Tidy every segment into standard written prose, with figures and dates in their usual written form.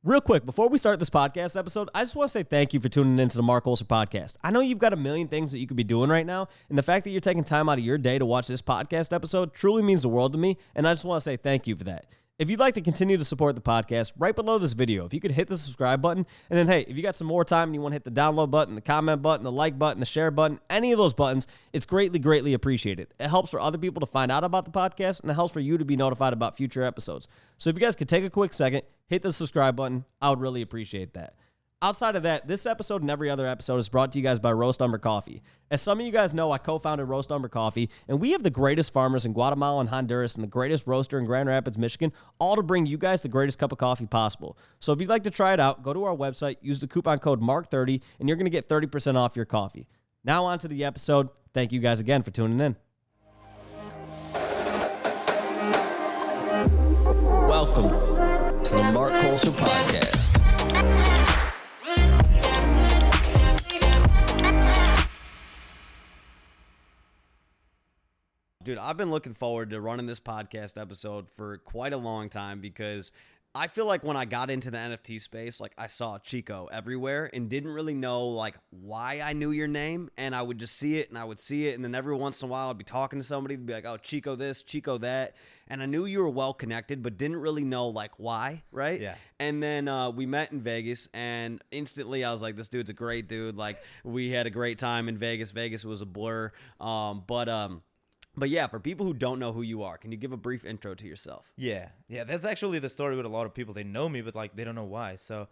Real quick, before we start this podcast episode, I just want to say thank you for tuning into the Marc podcast. I know you've got a million things that you could be doing right now, and the fact that you're taking time out of your day to watch this podcast episode truly means the world to me, and I just want to say thank you for that. If you'd like to continue to support the podcast, right below this video, if you could hit the subscribe button, and then, hey, if you got some more time and you want to hit the download button, the comment button, the like button, the share button, any of those buttons, it's greatly, greatly appreciated. It helps for other people to find out about the podcast, and it helps for you to be notified about future episodes. So if you guys could take a quick second, hit the subscribe button, I would really appreciate that. Outside of that, this episode and every other episode is brought to you guys by Roast Umber Coffee. As some of you guys know, I co-founded Roast Umber Coffee, and we have the greatest farmers in Guatemala and Honduras and the greatest roaster in Grand Rapids, Michigan, all to bring you guys the greatest cup of coffee possible. So if you'd like to try it out, go to our website, use the coupon code MARC30, and you're going to get 30% off your coffee. Now on to the episode. Thank you guys again for tuning in. Welcome to the Marc Podcast. Dude, I've been looking forward to running this podcast episode for quite a long time because I feel like when I got into the NFT space, like I saw Chico everywhere and didn't really know like why I knew your name, and I would just see it and I would see it, and then every once in a while I'd be talking to somebody, they'd be like, oh, Chico this, Chico that, and I knew you were well connected but didn't really know like why, right? Yeah. And then we met in Vegas, and instantly I was like, this dude's a great dude. Like we had a great time in Vegas. Vegas was a blur. But yeah, for people who don't know who you are, can you give a brief intro to yourself? Yeah, that's actually the story with a lot of people. They know me, but like they don't know why. So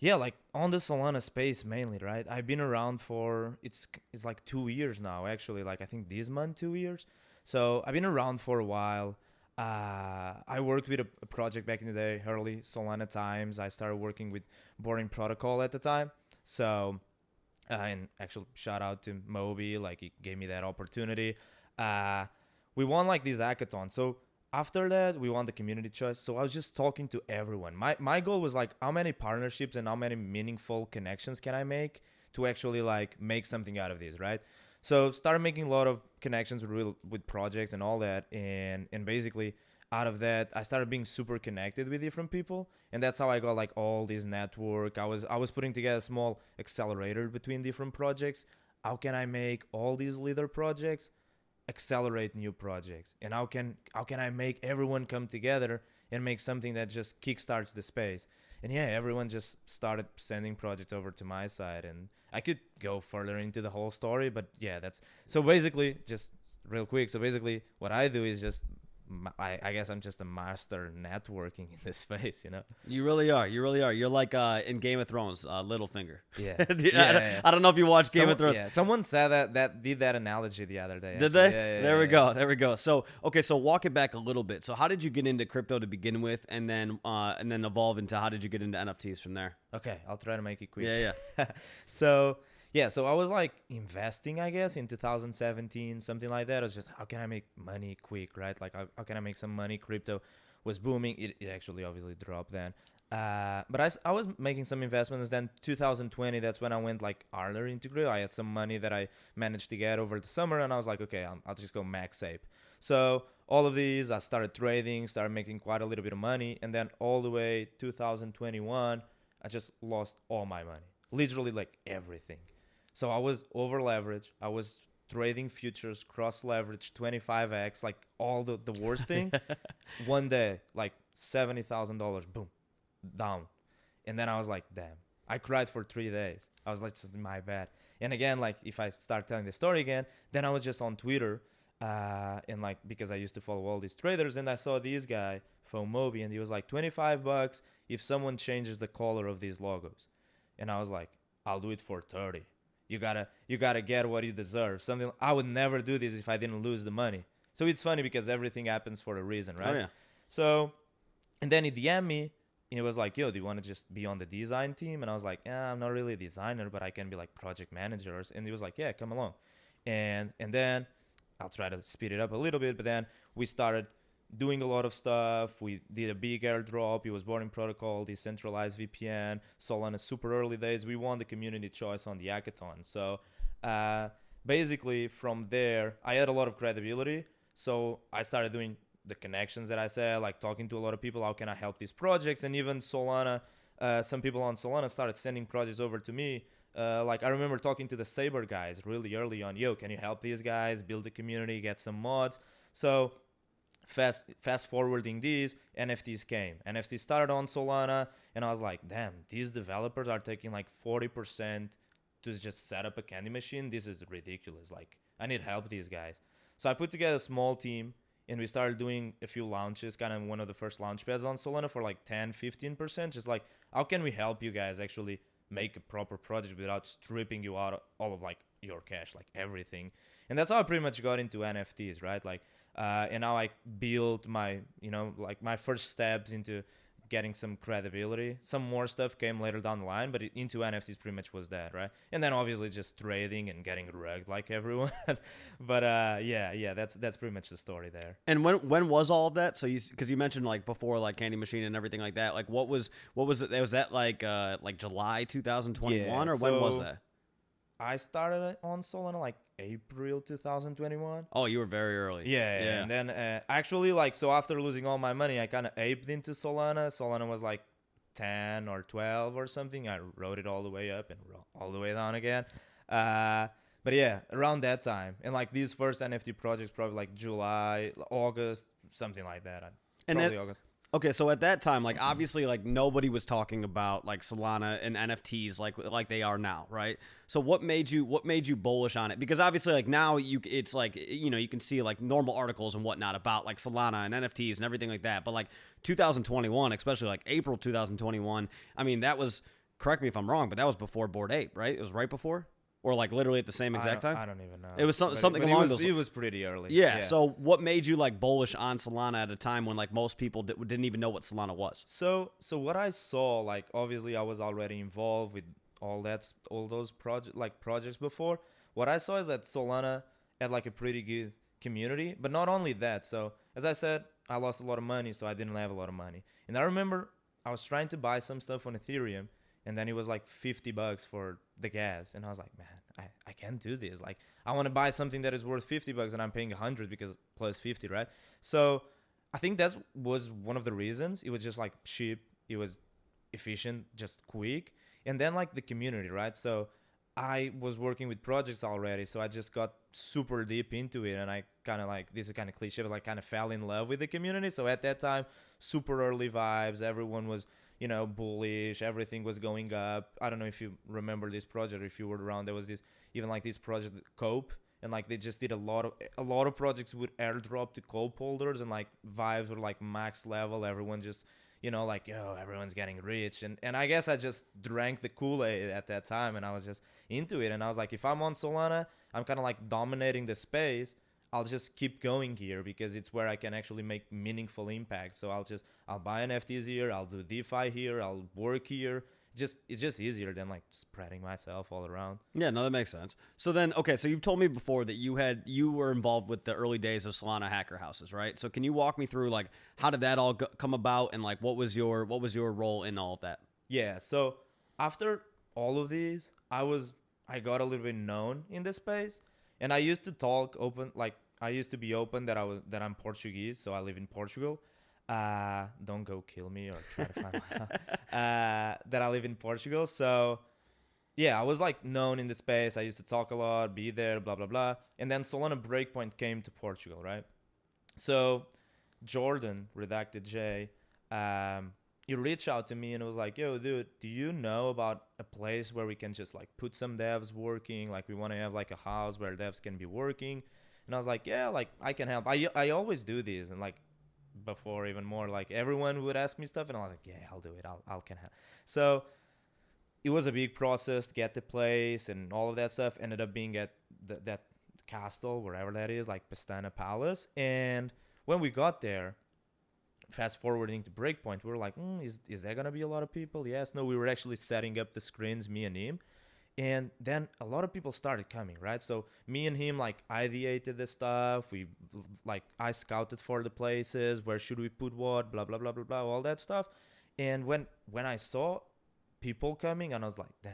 yeah, like on the Solana space mainly, right? I've been around for, it's like 2 years now, actually. Like I think this month, 2 years. So I've been around for a while. I worked with a project back in the day, early Solana times. I started working with Boring Protocol at the time. So, and actually shout out to Moby, like he gave me that opportunity. We won like this hackathon. So after that, we won the community choice. So I was just talking to everyone. My goal was like, how many partnerships and how many meaningful connections can I make to actually like make something out of this, right? So started making a lot of connections with projects and all that. And basically out of that, I started being super connected with different people. And that's how I got like all this network. I was putting together a small accelerator between different projects. How can I make all these leader projects accelerate new projects, and how can I make everyone come together and make something that just kickstarts the space? And yeah, everyone just started sending projects over to my side, and I could go further into the whole story, but yeah, that's so basically just real quick. So basically what I do is just I guess I'm just a master networking in this space, you know. You really are. You're like in Game of Thrones, Littlefinger. Yeah. I don't know if you watch Game of Thrones. Yeah, someone said that did that analogy the other day. Did they? Yeah, there we go. So okay, so walk it back a little bit. So how did you get into crypto to begin with, and then evolve into how did you get into NFTs from there? Okay, I'll try to make it quick. Yeah. So I was like investing, I guess, in 2017, something like that. I was just, how can I make money quick, right? Like, how can I make some money? Crypto was booming. It actually obviously dropped then. But I was making some investments. Then 2020, that's when I went like harder into crypto. I had some money that I managed to get over the summer, and I was like, okay, I'll just go max ape. So all of these, I started trading, started making quite a little bit of money. And then all the way 2021, I just lost all my money, literally like everything. So I was over leveraged. I was trading futures, cross leverage, 25x, like all the worst thing. One day, like $70,000, boom, down. And then I was like, damn. I cried for 3 days. I was like, this is my bad. And again, like if I start telling the story again, then I was just on Twitter, and like because I used to follow all these traders, and I saw this guy, Moby, and he was like $25 if someone changes the color of these logos. And I was like, I'll do it for 30. You gotta get what you deserve. Something I would never do this if I didn't lose the money. So it's funny because everything happens for a reason, right? Oh, yeah. So, and then he DM'd me, and he was like, yo, do you want to just be on the design team? And I was like, yeah, I'm not really a designer, but I can be like project managers. And he was like, yeah, come along. And then I'll try to speed it up a little bit, but then we started doing a lot of stuff. We did a big airdrop. It was Boring Protocol, decentralized VPN, Solana super early days. We won the community choice on the hackathon. So basically from there, I had a lot of credibility. So I started doing the connections that I said, like talking to a lot of people. How can I help these projects? And even Solana some people on Solana started sending projects over to me. Like I remember talking to the Saber guys really early on. Yo, can you help these guys build a community, get some mods? So fast forwarding these, NFTs came. NFTs started on Solana, and I was like, damn, these developers are taking like 40% to just set up a candy machine. This is ridiculous. Like I need help these guys. So I put together a small team, and we started doing a few launches, kind of one of the first launch pads on Solana for like 10-15%. Just like, how can we help you guys actually make a proper project without stripping you out of all of like your cash, like everything. And that's how I pretty much got into NFTs, right? Like, and now I built my, like my first steps into getting some credibility. Some more stuff came later down the line, but into NFTs pretty much was that, right? And then obviously just trading and getting rugged like everyone. But yeah, that's pretty much the story there. And when was all of that? So because you mentioned like before, like Candy Machine and everything like that. Like what was it? Was that like July 2021 or when was that? I started on Solana like April 2021. Oh, you were very early. Yeah. And then actually, like, so after losing all my money, I kind of aped into Solana. Solana was like 10 or 12 or something. I rode it all the way up and all the way down again. But yeah, around that time. And like these first NFT projects, probably like July, August, something like that. Probably August. Okay, so at that time, like obviously, like nobody was talking about like Solana and NFTs like they are now, right? So what made you bullish on it? Because obviously, like now it's like you can see like normal articles and whatnot about like Solana and NFTs and everything like that. But like 2021, especially like April 2021, I mean that was, correct me if I'm wrong, but that was before Bored Ape, right? It was right before. Or like literally at the same exact time? I don't even know. It was something along those lines. It was pretty early. Yeah, so what made you like bullish on Solana at a time when like most people didn't even know what Solana was? So what I saw, like obviously I was already involved with all those projects before. What I saw is that Solana had like a pretty good community, but not only that. So as I said, I lost a lot of money, so I didn't have a lot of money. And I remember I was trying to buy some stuff on Ethereum, and then it was like $50 for the gas. And I was like, man, I can't do this. Like, I want to buy something that is worth $50 and I'm paying 100 because plus 50, right? So I think that was one of the reasons. It was just like cheap. It was efficient, just quick. And then like the community, right? So I was working with projects already. So I just got super deep into it. And I kind of like, this is kind of cliche, but like kind of fell in love with the community. So at that time, super early vibes. Everyone was, bullish, everything was going up. I don't know if you remember this project, if you were around. There was this, even like this project Cope, and like they just did a lot of projects with airdrop to Cope holders, and like vibes were like max level. Everyone just, like, yo, everyone's getting rich. And I guess I just drank the Kool-Aid at that time, and I was just into it. And I was like, if I'm on Solana, I'm kind of like dominating the space. I'll just keep going here because it's where I can actually make meaningful impact. So I'll buy NFTs here, I'll do DeFi here, I'll work here. It's just easier than like spreading myself all around. Yeah, no, that makes sense. So then, okay, so you've told me before that you were involved with the early days of Solana Hacker Houses, right? So can you walk me through like how did that all come about, and like what was your role in all of that? Yeah, so after all of these, I got a little bit known in the space. And I used to talk open, like I used to be open that I'm Portuguese, so I live in Portugal. Don't go kill me or try to find out. That I live in Portugal. So yeah, I was like known in the space. I used to talk a lot, be there, blah, blah, blah. And then Solana Breakpoint came to Portugal, right? So Jordan, Redacted J, he reached out to me and was like, yo, dude, do you know about a place where we can just like put some devs working? Like we want to have like a house where devs can be working. And I was like, yeah, like I can help. I always do this. And like before even more, like everyone would ask me stuff and I was like, yeah, I'll do it. I'll can help. So it was a big process to get the place and all of that stuff. Ended up being at that castle, wherever that is, like Pestana Palace. And when we got there, fast forwarding to Breakpoint, we were like, is there gonna be a lot of people? Yes, no. We were actually setting up the screens, me and him, and then a lot of people started coming, right? So me and him like ideated the stuff. I scouted for the places, where should we put what, blah blah blah blah blah, all that stuff. And when I saw people coming, and I was like, damn,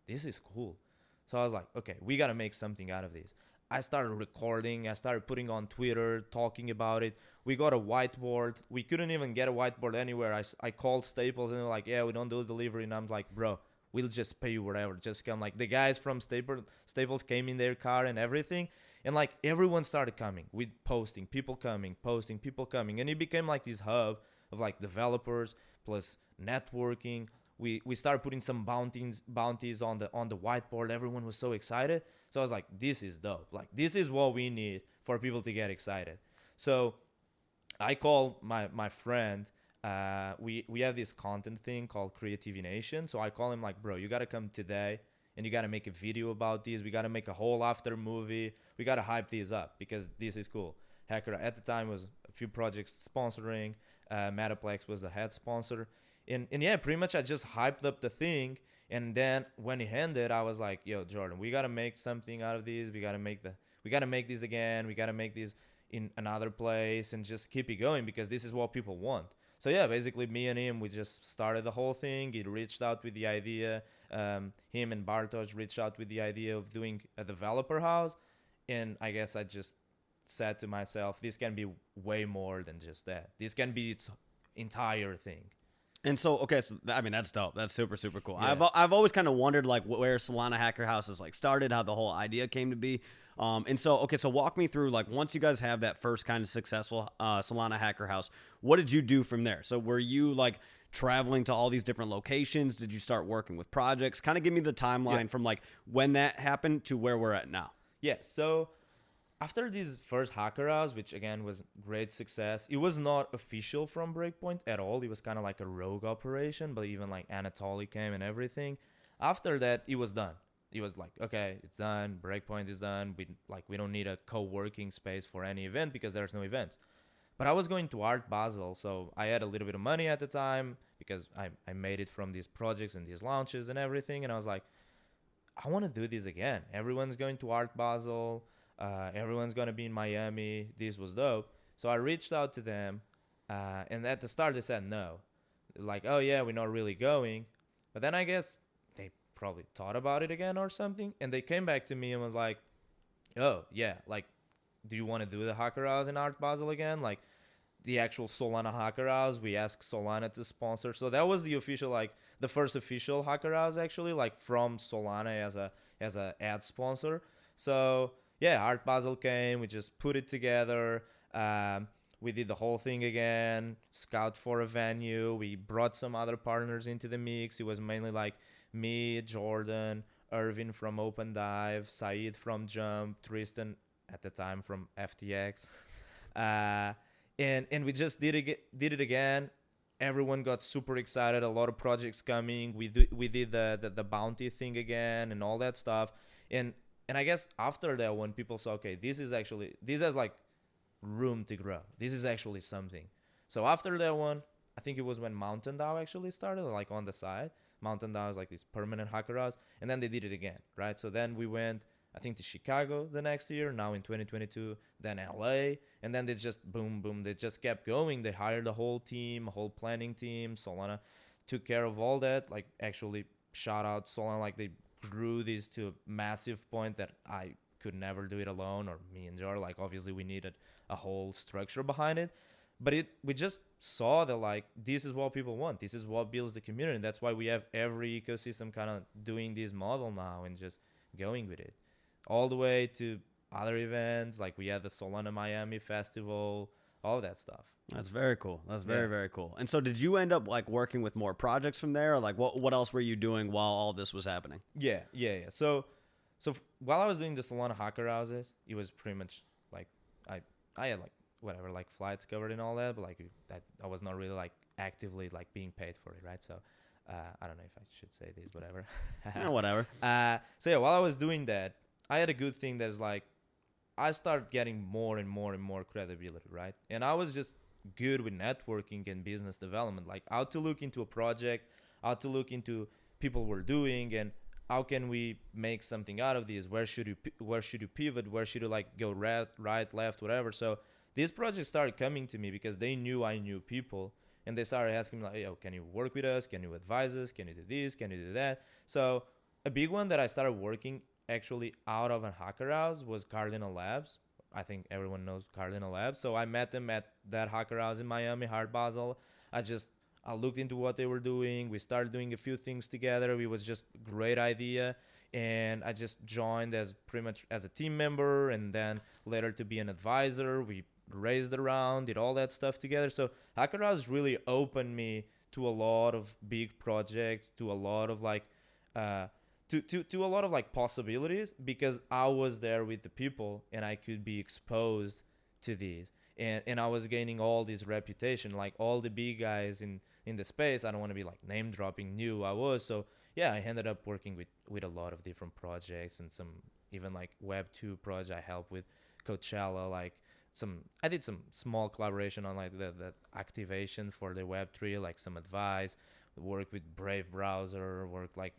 this is cool. So I was like, okay, we gotta make something out of this. I started recording. I started putting on Twitter, talking about it. We got a whiteboard. We couldn't even get a whiteboard anywhere. I called Staples and they're like, yeah, we don't do delivery. And I'm like, bro, we'll just pay you whatever. Just come. Like the guys from Staples came in their car and everything. And like everyone started coming with posting, people coming, posting, people coming. And it became like this hub of like developers plus networking. We started putting some bounties on the whiteboard. Everyone was so excited. So I was like, this is dope. Like this is what we need for people to get excited. So I call my friend. We have this content thing called Creativity Nation. So I call him like, bro, you gotta come today and you gotta make a video about this. We gotta make a whole after movie. We gotta hype these up because this is cool. Hacker at the time was a few projects sponsoring. Metaplex was the head sponsor. And yeah, pretty much I just hyped up the thing. And then when it ended, I was like, yo, Jordan, we got to make something out of these. We got to make these again. We got to make these in another place and just keep it going because this is what people want. So yeah, basically me and him, we just started the whole thing. He reached out with the idea. Him and Bartosz reached out with the idea of doing a developer house. And I guess I just said to myself, this can be way more than just that. This can be its entire thing. And so, okay, so I mean that's dope. That's super super cool. Yeah. I've always kind of wondered like where Solana Hacker Houses like started, how the whole idea came to be. And so okay, so walk me through like once you guys have that first kind of successful Solana Hacker House, what did you do from there? So were you like traveling to all these different locations? Did you start working with projects? Kind of give me the timeline from like when that happened to where we're at now. Yeah, so after this first hacker house, which again was great success, it was not official from Breakpoint at all. It was kind of like a rogue operation, but even like Anatoly came and everything. After that, it was done. It was like, okay, it's done. Breakpoint is done. We don't need a co-working space for any event because there's no events. But I was going to Art Basel, so I had a little bit of money at the time because I made it from these projects and these launches and everything. And I was like, I want to do this again. Everyone's going to Art Basel. Everyone's going to be in Miami. This was dope. So I reached out to them. And at the start, they said no. Like, oh, yeah, we're not really going. But then I guess they probably thought about it again or something. And they came back to me and was like, oh, yeah, like, do you want to do the Hacker House in Art Basel again? Like, the actual Solana Hacker House, we asked Solana to sponsor. So that was the official, like, the first official Hacker House, actually, like, from Solana as a ad sponsor. So yeah, Art Basel came. We just put it together. We did the whole thing again. Scout for a venue. We brought some other partners into the mix. It was mainly like me, Jordan, Irvin from Open Dive, Saeed from Jump, Tristan at the time from FTX, and we just did it again. Everyone got super excited. A lot of projects coming. We did the bounty thing again and all that stuff. And I guess after that, when people saw, okay, this has like room to grow. This is actually something. So after that one, I think it was when Mountain DAO actually started, like on the side. Mountain DAO is like this permanent hacker house. And then they did it again, right? So then we went, I think, to Chicago the next year, now in 2022, then LA. And then they just boom, boom. They just kept going. They hired a whole team, a whole planning team. Solana took care of all that. Like actually shout out Solana, like they grew this to a massive point that I could never do it alone, or me and Jar. Like obviously we needed a whole structure behind it, but we just saw that like this is what people want. This is what builds the community. And that's why we have every ecosystem kind of doing this model now and just going with it all the way to other events. Like we had the Solana Miami Festival, all that stuff. That's very cool. That's very cool. And so did you end up like working with more projects from there? Or like what else were you doing while all this was happening? Yeah. So while I was doing the Solana Hacker Houses, it was pretty much like I had like whatever, like flights covered and all that, but like that I was not really like actively like being paid for it, right? So I don't know if I should say this, whatever. Whatever. So yeah, while I was doing that, I had a good thing that's like I started getting more and more and more credibility, right? And I was just good with networking and business development, like how to look into a project, how to look into people we're doing, and how can we make something out of this? Where should you pivot? Where should you like go right, left, whatever? So these projects started coming to me because they knew I knew people, and they started asking me like, "Yo, can you work with us? Can you advise us? Can you do this? Can you do that?" So a big one that I started working actually out of a hacker house was Cardinal Labs. I think everyone knows Cardinal Labs. So I met them at that hacker house in Miami, Hard Basel. I looked into what they were doing. We started doing a few things together. It was just a great idea. And I just joined as pretty much as a team member, and then later to be an advisor. We raised around, did all that stuff together. So Hacker House really opened me to a lot of big projects, to a lot of like to a lot of like possibilities, because I was there with the people and I could be exposed to these. And I was gaining all this reputation, like all the big guys in the space. I don't want to be like name dropping, knew I was. So yeah, I ended up working with a lot of different projects, and some even like Web2 project I helped with Coachella, like I did some small collaboration on like the activation for the Web3, like some advice, work with Brave browser, work like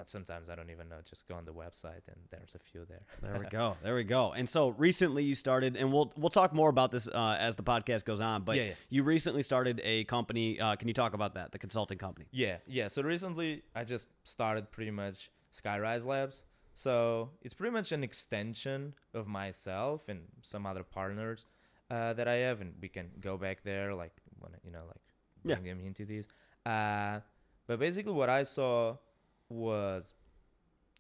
sometimes I don't even know, just go on the website and there's a few there. There we go. And so recently you started, and we'll talk more about this as the podcast goes on, but you recently started a company. Can you talk about that, the consulting company? Yeah. So recently I just started pretty much Skyrise Labs. So it's pretty much an extension of myself and some other partners that I have, and we can go back there, like when bring them into these. But basically what I saw was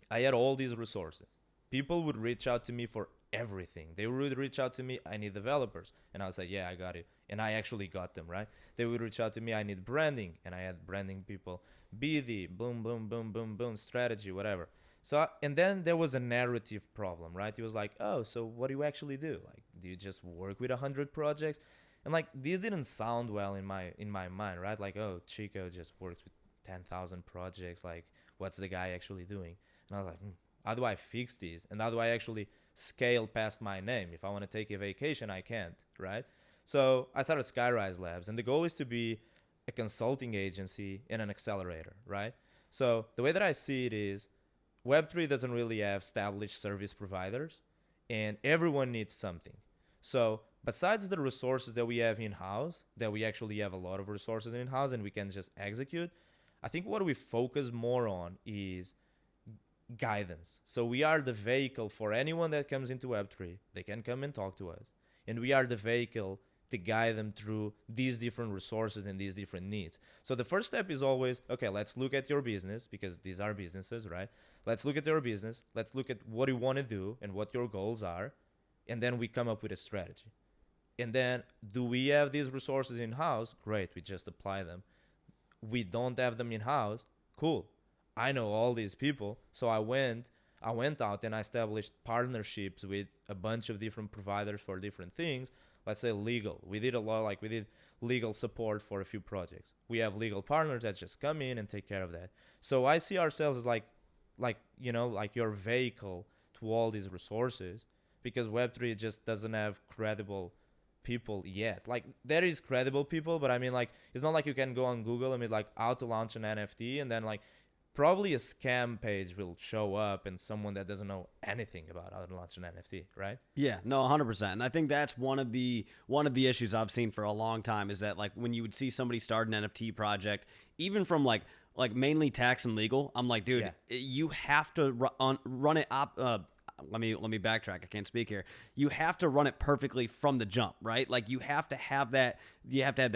I had all these resources. People would reach out to me for everything. They would reach out to me, I need developers. And I was like, yeah, I got it. And I actually got them, right? They would reach out to me, I need branding. And I had branding people, BD, boom, strategy, whatever. So, and then there was a narrative problem, right? It was like, oh, so what do you actually do? Like, do you just work with 100 projects? And like, these didn't sound well in my mind, right? Like, oh, Chico just works with 10,000 projects. Like, what's the guy actually doing? And I was like, how do I fix these? And how do I actually scale past my name? If I want to take a vacation, I can't, right? So I started Skyrise Labs, and the goal is to be a consulting agency and an accelerator, right? So the way that I see it is Web3 doesn't really have established service providers, and everyone needs something. So besides the resources that we have in-house, that we actually have a lot of resources in-house and we can just execute, I think what we focus more on is guidance. So we are the vehicle for anyone that comes into Web3. They can come and talk to us. And we are the vehicle to guide them through these different resources and these different needs. So the first step is always, okay, let's look at your business, because these are businesses, right? Let's look at your business. Let's look at what you want to do and what your goals are. And then we come up with a strategy. And then, do we have these resources in-house? Great, we just apply them. We don't have them in-house? Cool. I know all these people. So I went out and I established partnerships with a bunch of different providers for different things. Let's say legal. We did legal support for a few projects. We have legal partners that just come in and take care of that. So I see ourselves as like your vehicle to all these resources, because Web3 just doesn't have credible people yet. Like, there is credible people, but I mean, like, it's not like you can go on Google and be like, how to launch an NFT, and then like probably a scam page will show up and someone that doesn't know anything about how to launch an NFT, right? Yeah, no, 100%. And I think that's one of the issues I've seen for a long time, is that like when you would see somebody start an NFT project, even from like mainly tax and legal, I'm like, dude, you have to run it let me backtrack. I can't speak here. You have to run it perfectly from the jump, right? Like you have to have that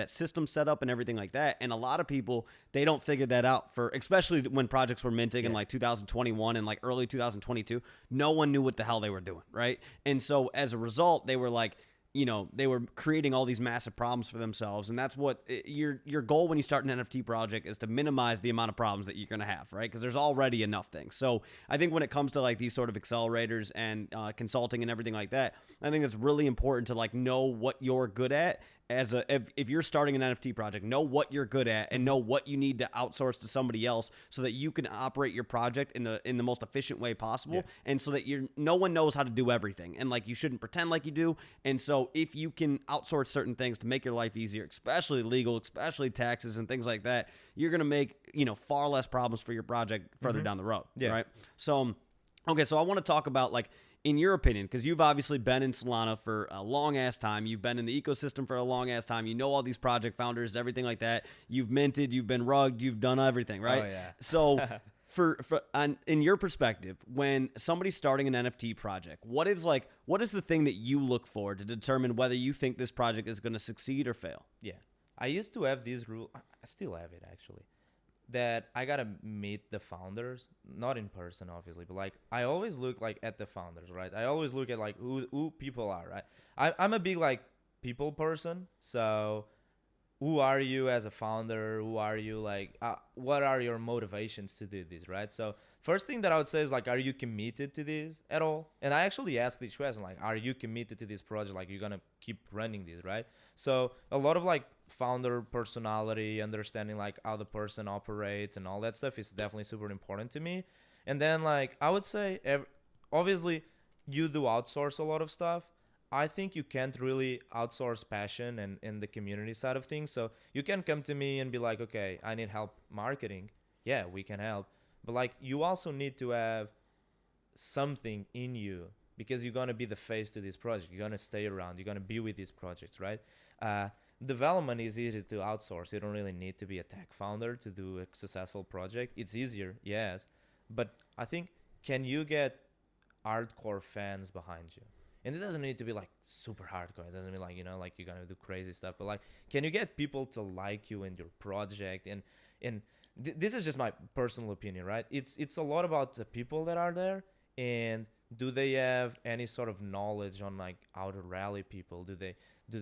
system set up and everything like that. And a lot of people, they don't figure that out, especially when projects were minting in like 2021 and like early 2022. No one knew what the hell they were doing, right? And so as a result, they were like, they were creating all these massive problems for themselves. And that's what your goal when you start an NFT project is, to minimize the amount of problems that you're going to have, right? Because there's already enough things. So I think when it comes to like these sort of accelerators and consulting and everything like that, I think it's really important to like know what you're good at. If you're starting an NFT project, know what you're good at and know what you need to outsource to somebody else, so that you can operate your project in the most efficient way possible, and so that no one knows how to do everything, and like you shouldn't pretend like you do. And so if you can outsource certain things to make your life easier, especially legal, especially taxes and things like that, you're gonna make far less problems for your project further down the road, right? So okay, so I want to talk about, like, in your opinion, because you've obviously been in Solana for a long-ass time. You've been in the ecosystem for a long-ass time. You know all these project founders, everything like that. You've minted, you've been rugged, you've done everything, right? Oh, yeah. So in your perspective, when somebody's starting an NFT project, what is the thing that you look for to determine whether you think this project is going to succeed or fail? Yeah. I used to have this rule. I still have it actually. That I gotta meet the founders, not in person, obviously, but like I always look like at the founders, right? I always look at like who people are, right? I'm a big like people person, so who are you as a founder? Who are you like? What are your motivations to do this, right? So first thing that I would say is like, are you committed to this at all? And I actually asked this question, like, are you committed to this project? Like, you're gonna keep running this, right? So a lot of like founder personality, understanding like how the person operates and all that stuff is definitely super important to me. And then like I would say, obviously, you do outsource a lot of stuff. I think you can't really outsource passion and the community side of things. So you can come to me and be like, okay, I need help marketing. Yeah, we can help. But like you also need to have something in you because you're going to be the face to this project. You're going to stay around. You're going to be with these projects, right? Development is easy to outsource. You don't really need to be a tech founder to do a successful project. It's easier, yes. But I think, can you get hardcore fans behind you? And it doesn't need to be like super hardcore. It doesn't mean like, like you're going to do crazy stuff. But like, can you get people to like you and your project? And this is just my personal opinion, right? It's a lot about the people that are there. And do they have any sort of knowledge on like how to rally people?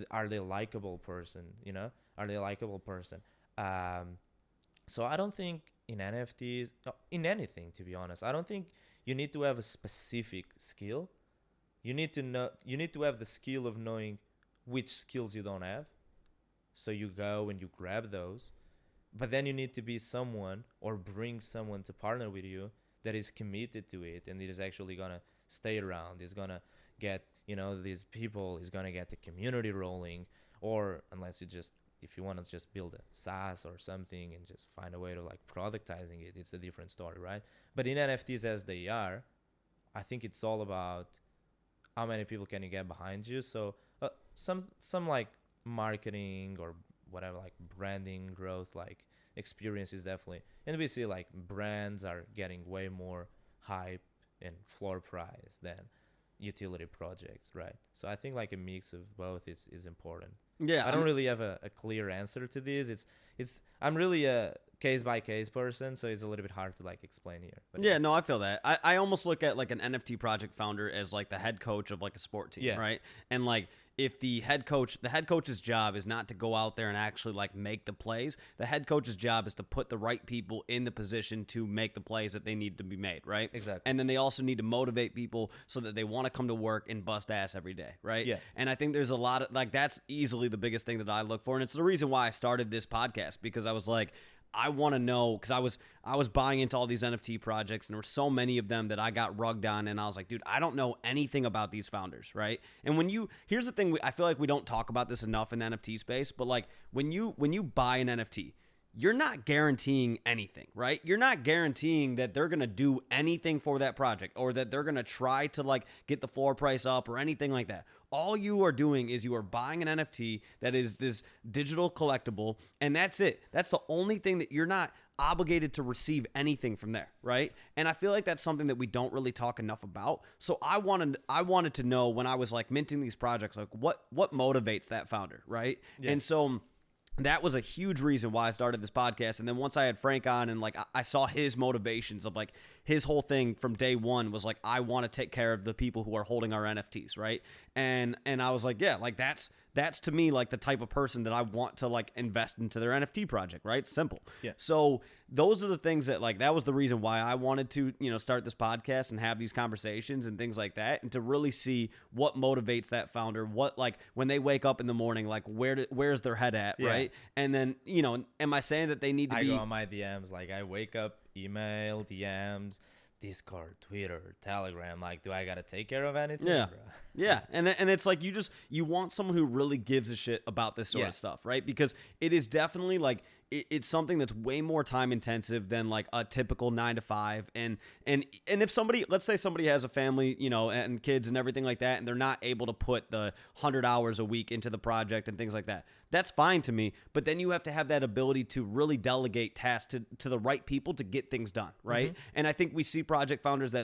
Are they a likable person? Are they a likable person? So I don't think in NFTs, in anything, to be honest, I don't think you need to have a specific skill. You need to have the skill of knowing which skills you don't have. So you go and you grab those. But then you need to be someone or bring someone to partner with you that is committed to it and it is actually going to stay around, is going to get, these people, is going to get the community rolling. Or unless if you want to just build a SaaS or something and just find a way to like productizing it, it's a different story, right? But in NFTs as they are, I think it's all about how many people can you get behind you. So some like marketing or whatever, like branding growth, like experience is definitely, and we see like brands are getting way more hype and floor price than utility projects, right? So I think like a mix of both is important. Yeah, I don't really have a clear answer to this. I'm really a case by case person, so it's a little bit hard to like explain here. But yeah, no, I feel that. I almost look at like an NFT project founder as like the head coach of like a sport team, right? And like if the head coach's job is not to go out there and actually like make the plays, the head coach's job is to put the right people in the position to make the plays that they need to be made, right? Exactly. And then they also need to motivate people so that they want to come to work and bust ass every day, right? Yeah. And I think there's a lot of like, that's easily the biggest thing that I look for. And it's the reason why I started this podcast, because I was like, I want to know, because I was buying into all these NFT projects and there were so many of them that I got rugged on, and I was like, dude, I don't know anything about these founders, right? And here's the thing, I feel like we don't talk about this enough in the NFT space, but like when you buy an NFT, you're not guaranteeing anything, right? You're not guaranteeing that they're going to do anything for that project or that they're going to try to like get the floor price up or anything like that. All you are doing is you are buying an NFT that is this digital collectible, and that's it. That's the only thing that you're not obligated to receive anything from there, right? And I feel like that's something that we don't really talk enough about. So I wanted to know, when I was like minting these projects, like what motivates that founder, right? Yeah. And so that was a huge reason why I started this podcast. And then once I had Frank on and like I saw his motivations of like his whole thing from day one was like, I want to take care of the people who are holding our NFTs, right? And I was like, yeah, like that's to me like the type of person that I want to like invest into their NFT project, right? Simple. Yeah. So those are the things that like, that was the reason why I wanted to, start this podcast and have these conversations and things like that, and to really see what motivates that founder, what like when they wake up in the morning, like where's their head at, right? And then, am I saying that they need to I go on my DMs, like I wake up, email, DMs, Discord, Twitter, Telegram, like, do I gotta take care of anything? Yeah. Yeah. And it's like you want someone who really gives a shit about this sort of stuff, right? Because it is definitely like it's something that's way more time intensive than like a typical 9 to 5. And if somebody, let's say somebody has a family, you know, and kids and everything like that, and they're not able to put the 100 hours a week into the project and things like that, that's fine to me. But then you have to have that ability to really delegate tasks to the right people to get things done, right? And I think we see project founders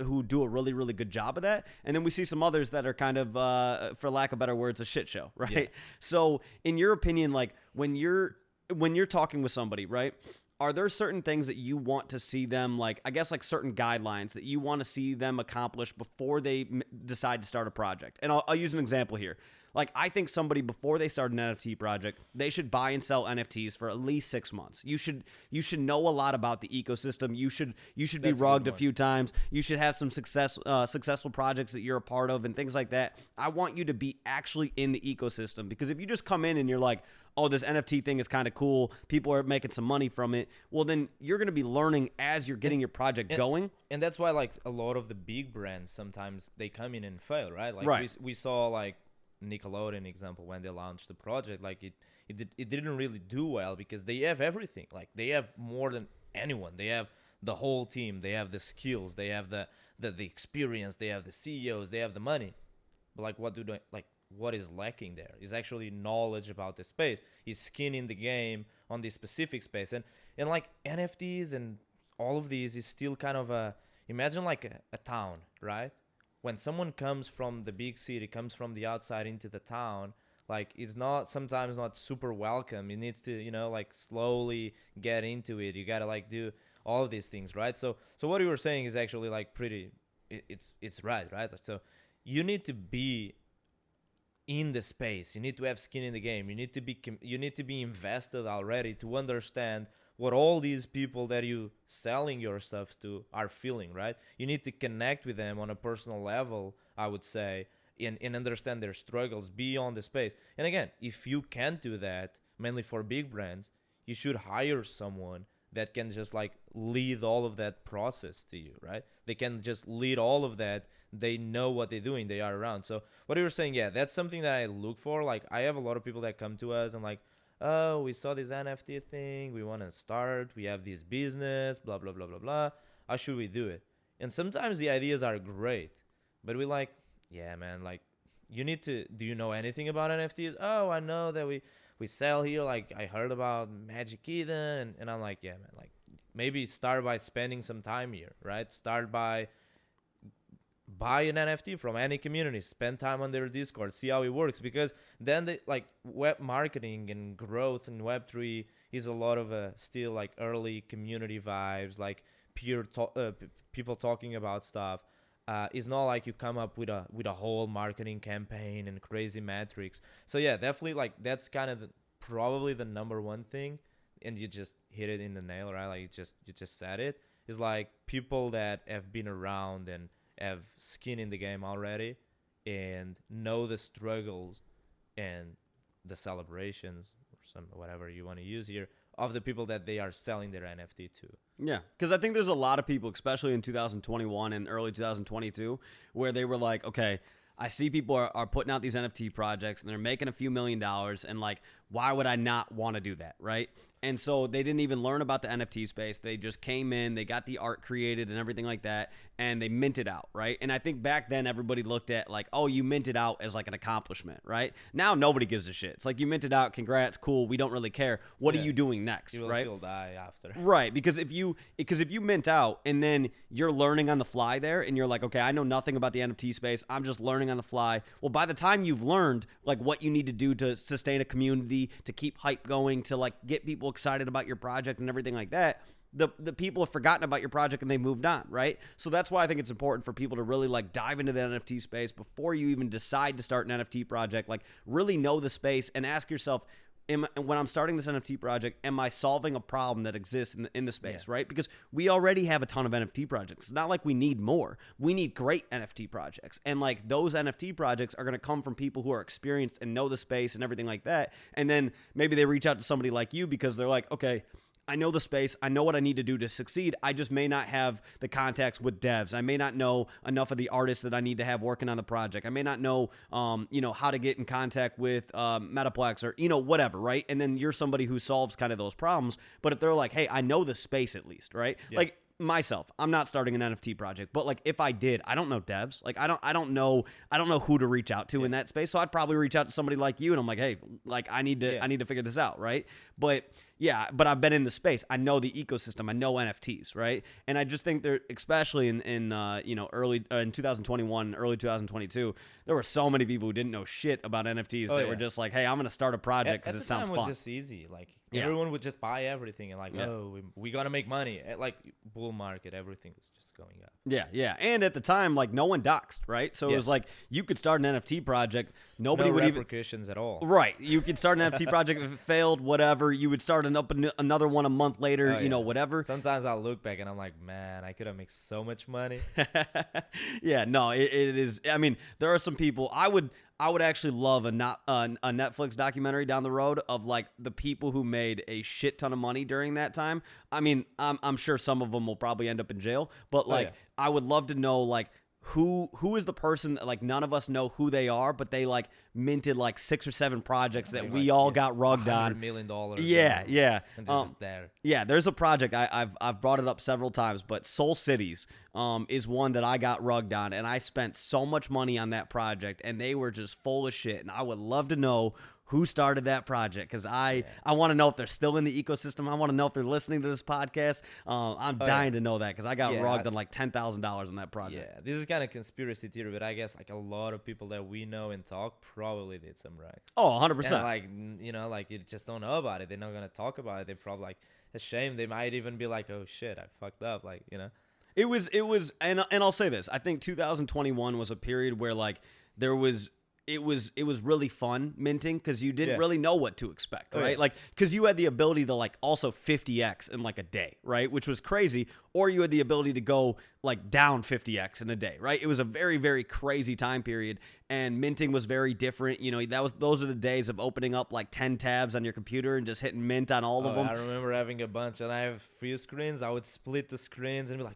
who do a really, really good job of that. And then we see some others that are kind of, for lack of better words, a shit show, right? Yeah. So in your opinion, like when you're talking with somebody, right, are there certain things that you want to see them, like, I guess, like certain guidelines that you want to see them accomplish before they decide to start a project? And I'll use an example here. Like, I think somebody, before they start an NFT project, they should buy and sell NFTs for at least 6 months. You should know a lot about the ecosystem. You should be rugged a few times. You should have some successful projects that you're a part of and things like that. I want you to be actually in the ecosystem, because if you just come in and you're like, oh, this NFT thing is kind of cool, people are making some money from it, well, then you're going to be learning as you're getting your project going. And that's why, like, a lot of the big brands, sometimes they come in and fail, right? Like, we saw, like, Nickelodeon example, when they launched the project, like it didn't really do well because they have everything. Like, they have more than anyone. They have the whole team, they have the skills, they have the experience, they have the CEOs, they have the money. But like, what is lacking there is actually knowledge about the space, is skin in the game on this specific space. And like NFTs and all of these is still kind of imagine like a town, right? When someone comes from the big city, comes from the outside into the town, like, it's sometimes not super welcome. It needs to, you know, like, slowly get into it. You got to, like, do all of these things, right? So what you were saying is actually, like, it's right? So you need to be in the space. You need to have skin in the game. You need to be invested already to understand what all these people that you selling your stuff to are feeling, right? You need to connect with them on a personal level, I would say, and understand their struggles beyond the space. And again, if you can't do that, mainly for big brands, you should hire someone that can just, like, lead all of that process to you, right? They can just lead all of that. They know what they're doing. They are around. So what you were saying, yeah, that's something that I look for. Like, I have a lot of people that come to us and like, oh, we saw this NFT thing, we want to start, we have this business, blah, blah, blah, blah, blah. How should we do it? And sometimes the ideas are great, but we're like, yeah, man, like, do you know anything about NFTs? Oh, I know that we sell here. Like, I heard about Magic Eden. And I'm like, yeah, man, like, maybe start by spending some time here, right? Start by buy an NFT from any community, spend time on their Discord, see how it works, because then web marketing and growth in Web3 is a lot of still like early community vibes, like people talking about stuff. It's not like you come up with a whole marketing campaign and crazy metrics. So yeah, definitely, like, that's kind of probably the number one thing, and you just hit it in the nail, right? Like, you just said it. Is like people that have been around and have skin in the game already and know the struggles and the celebrations, or whatever you want to use here, of the people that they are selling their NFT to. Yeah, because I think there's a lot of people, especially in 2021 and early 2022, where they were like, okay, I see people are putting out these NFT projects and they're making a few $1 million, and like, why would I not want to do that, right? And so they didn't even learn about the NFT space. They just came in, they got the art created and everything like that, and they minted out, right? And I think back then everybody looked at like, oh, you minted out as like an accomplishment, right? Now nobody gives a shit. It's like, you minted out, congrats, cool, we don't really care. What are you doing next, you will right? Still die after. Right, because if you mint out and then you're learning on the fly there, and you're like, okay, I know nothing about the NFT space, I'm just learning on the fly. Well, by the time you've learned like what you need to do to sustain a community, to keep hype going, to like get people excited about your project and everything like that, the people have forgotten about your project and they moved on, right? So that's why I think it's important for people to really like dive into the NFT space before you even decide to start an NFT project. Like, really know the space and ask yourself, when I'm starting this NFT project, am I solving a problem that exists in the space, right? Because we already have a ton of NFT projects. It's not like we need more. We need great NFT projects. And like, those NFT projects are going to come from people who are experienced and know the space and everything like that. And then maybe they reach out to somebody like you because they're like, okay, I know the space. I know what I need to do to succeed. I just may not have the contacts with devs. I may not know enough of the artists that I need to have working on the project. I may not know, how to get in contact with Metaplex or, whatever, right? And then you're somebody who solves kind of those problems. But if they're like, hey, I know the space at least, right? Yeah. Like, myself, I'm not starting an NFT project, but like if I did, I don't know devs. Like I don't know who to reach out to in that space. So I'd probably reach out to somebody like you and I'm like, hey, like I need to figure this out, right? But I've been in the space. I know the ecosystem. I know NFTs, right? And I just think there, especially in early in 2021, early 2022, there were so many people who didn't know shit about NFTs that were just like, hey, I'm gonna start a project because it sounds fun. At the time, it was just easy. Like everyone would just buy everything and like, we gotta make money. Like bull market, everything was just going up. Yeah. And at the time, like no one doxed, right? So it was like you could start an NFT project. Nobody would even repercussions at all. Right. You could start an NFT project if it failed, whatever. You would start another one a month later, whatever. Sometimes I'll look back and I'm like, man, I could have made so much money. Yeah, no, it is. I mean, there are some people I would actually love a Netflix documentary down the road of like the people who made a shit ton of money during that time. I mean, I'm sure some of them will probably end up in jail, but like I would love to know like who is the person that like none of us know who they are, but they like minted like 6 or 7 projects that we all got rugged on. $100 million. Yeah. And they're just there. Yeah, there's a project I've brought it up several times, but Soul Cities is one that I got rugged on, and I spent so much money on that project, and they were just full of shit. And I would love to know who started that project because I want to know if they're still in the ecosystem. I want to know if they're listening to this podcast. I'm dying to know that because I got rugged on like $10,000 on that project. Yeah, this is kind of conspiracy theory, but I guess like a lot of people that we know and talk probably did some rags. Oh, 100%. And like you just don't know about it. They're not gonna talk about it. They're probably like ashamed. They might even be like, oh shit, I fucked up. Like It was, and I'll say this. I think 2021 was a period where like there was. It was really fun minting because you didn't really know what to expect, right? Like, because you had the ability to like also 50x in like a day, right? Which was crazy. Or you had the ability to go like down 50x in a day, right? It was a very, very crazy time period, and minting was very different. Those are the days of opening up like 10 tabs on your computer and just hitting mint on all of them. I remember having a bunch, and I have few screens. I would split the screens and be like.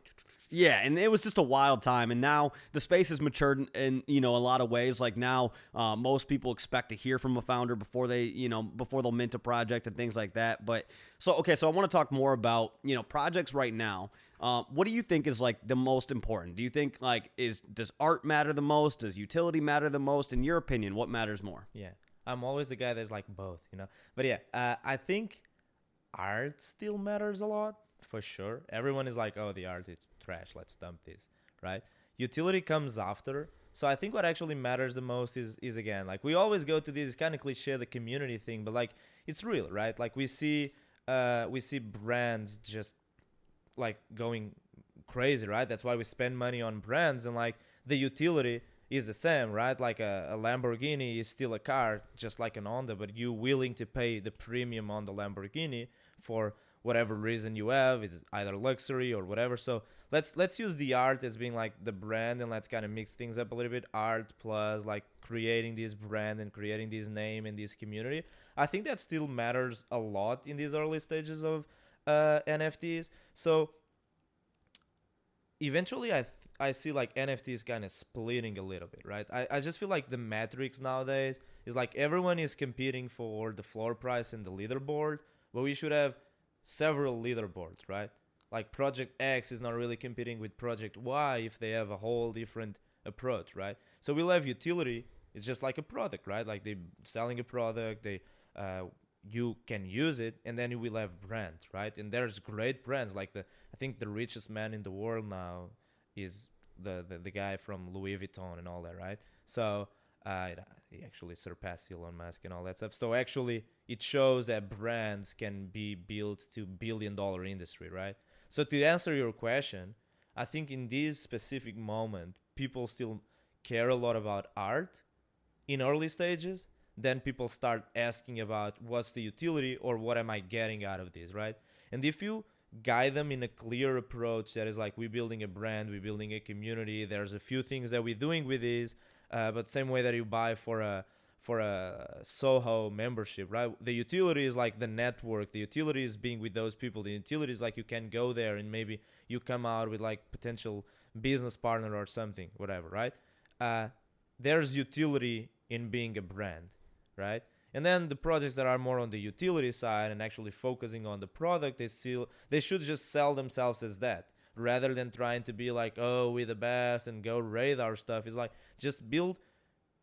Yeah, and it was just a wild time, and now the space has matured in a lot of ways. Like now, most people expect to hear from a founder before they'll mint a project and things like that. But so I want to talk more about projects right now. What do you think is like the most important? Do you think like does art matter the most? Does utility matter the most? In your opinion, what matters more? Yeah, I'm always the guy that's like both, But yeah, I think art still matters a lot. For sure. Everyone is like, oh, the art is trash. Let's dump this, right? Utility comes after. So I think what actually matters the most is again, like we always go to this kind of cliche, the community thing, but like it's real, right? Like we see brands just like going crazy, right? That's why we spend money on brands, and like the utility is the same, right? Like a Lamborghini is still a car, just like an Honda, but you willing to pay the premium on the Lamborghini for whatever reason you have. It's either luxury or whatever. So let's use the art as being like the brand, and let's kind of mix things up a little bit. Art plus like creating this brand and creating this name and this community. I think that still matters a lot in these early stages of NFTs. So eventually I see like NFTs kind of splitting a little bit, right? I just feel like the metrics nowadays is like everyone is competing for the floor price and the leaderboard, but we should have several leaderboards, right? Like Project X is not really competing with Project Y if they have a whole different approach, right? So we'll have utility. It's just like a product, right? Like they're selling a product, you can use it, and then you will have brands, right? And there's great brands. Like I think the richest man in the world now is the guy from Louis Vuitton and all that, right? So he actually surpassed Elon Musk and all that stuff. So actually, it shows that brands can be built to billion-dollar industry, right? So to answer your question, I think in this specific moment, people still care a lot about art in early stages. Then people start asking about what's the utility or what am I getting out of this, right? And if you guide them in a clear approach that is like, we're building a brand, we're building a community, there's a few things that we're doing with this, but same way that you buy for for a Soho membership, right? The utility is like the network. The utility is being with those people. The utility is like you can go there and maybe you come out with like potential business partner or something, whatever, right? There's utility in being a brand, right? And then the projects that are more on the utility side and actually focusing on the product, they should just sell themselves as that, rather than trying to be like, oh, we're the best and go rate our stuff. It's like just build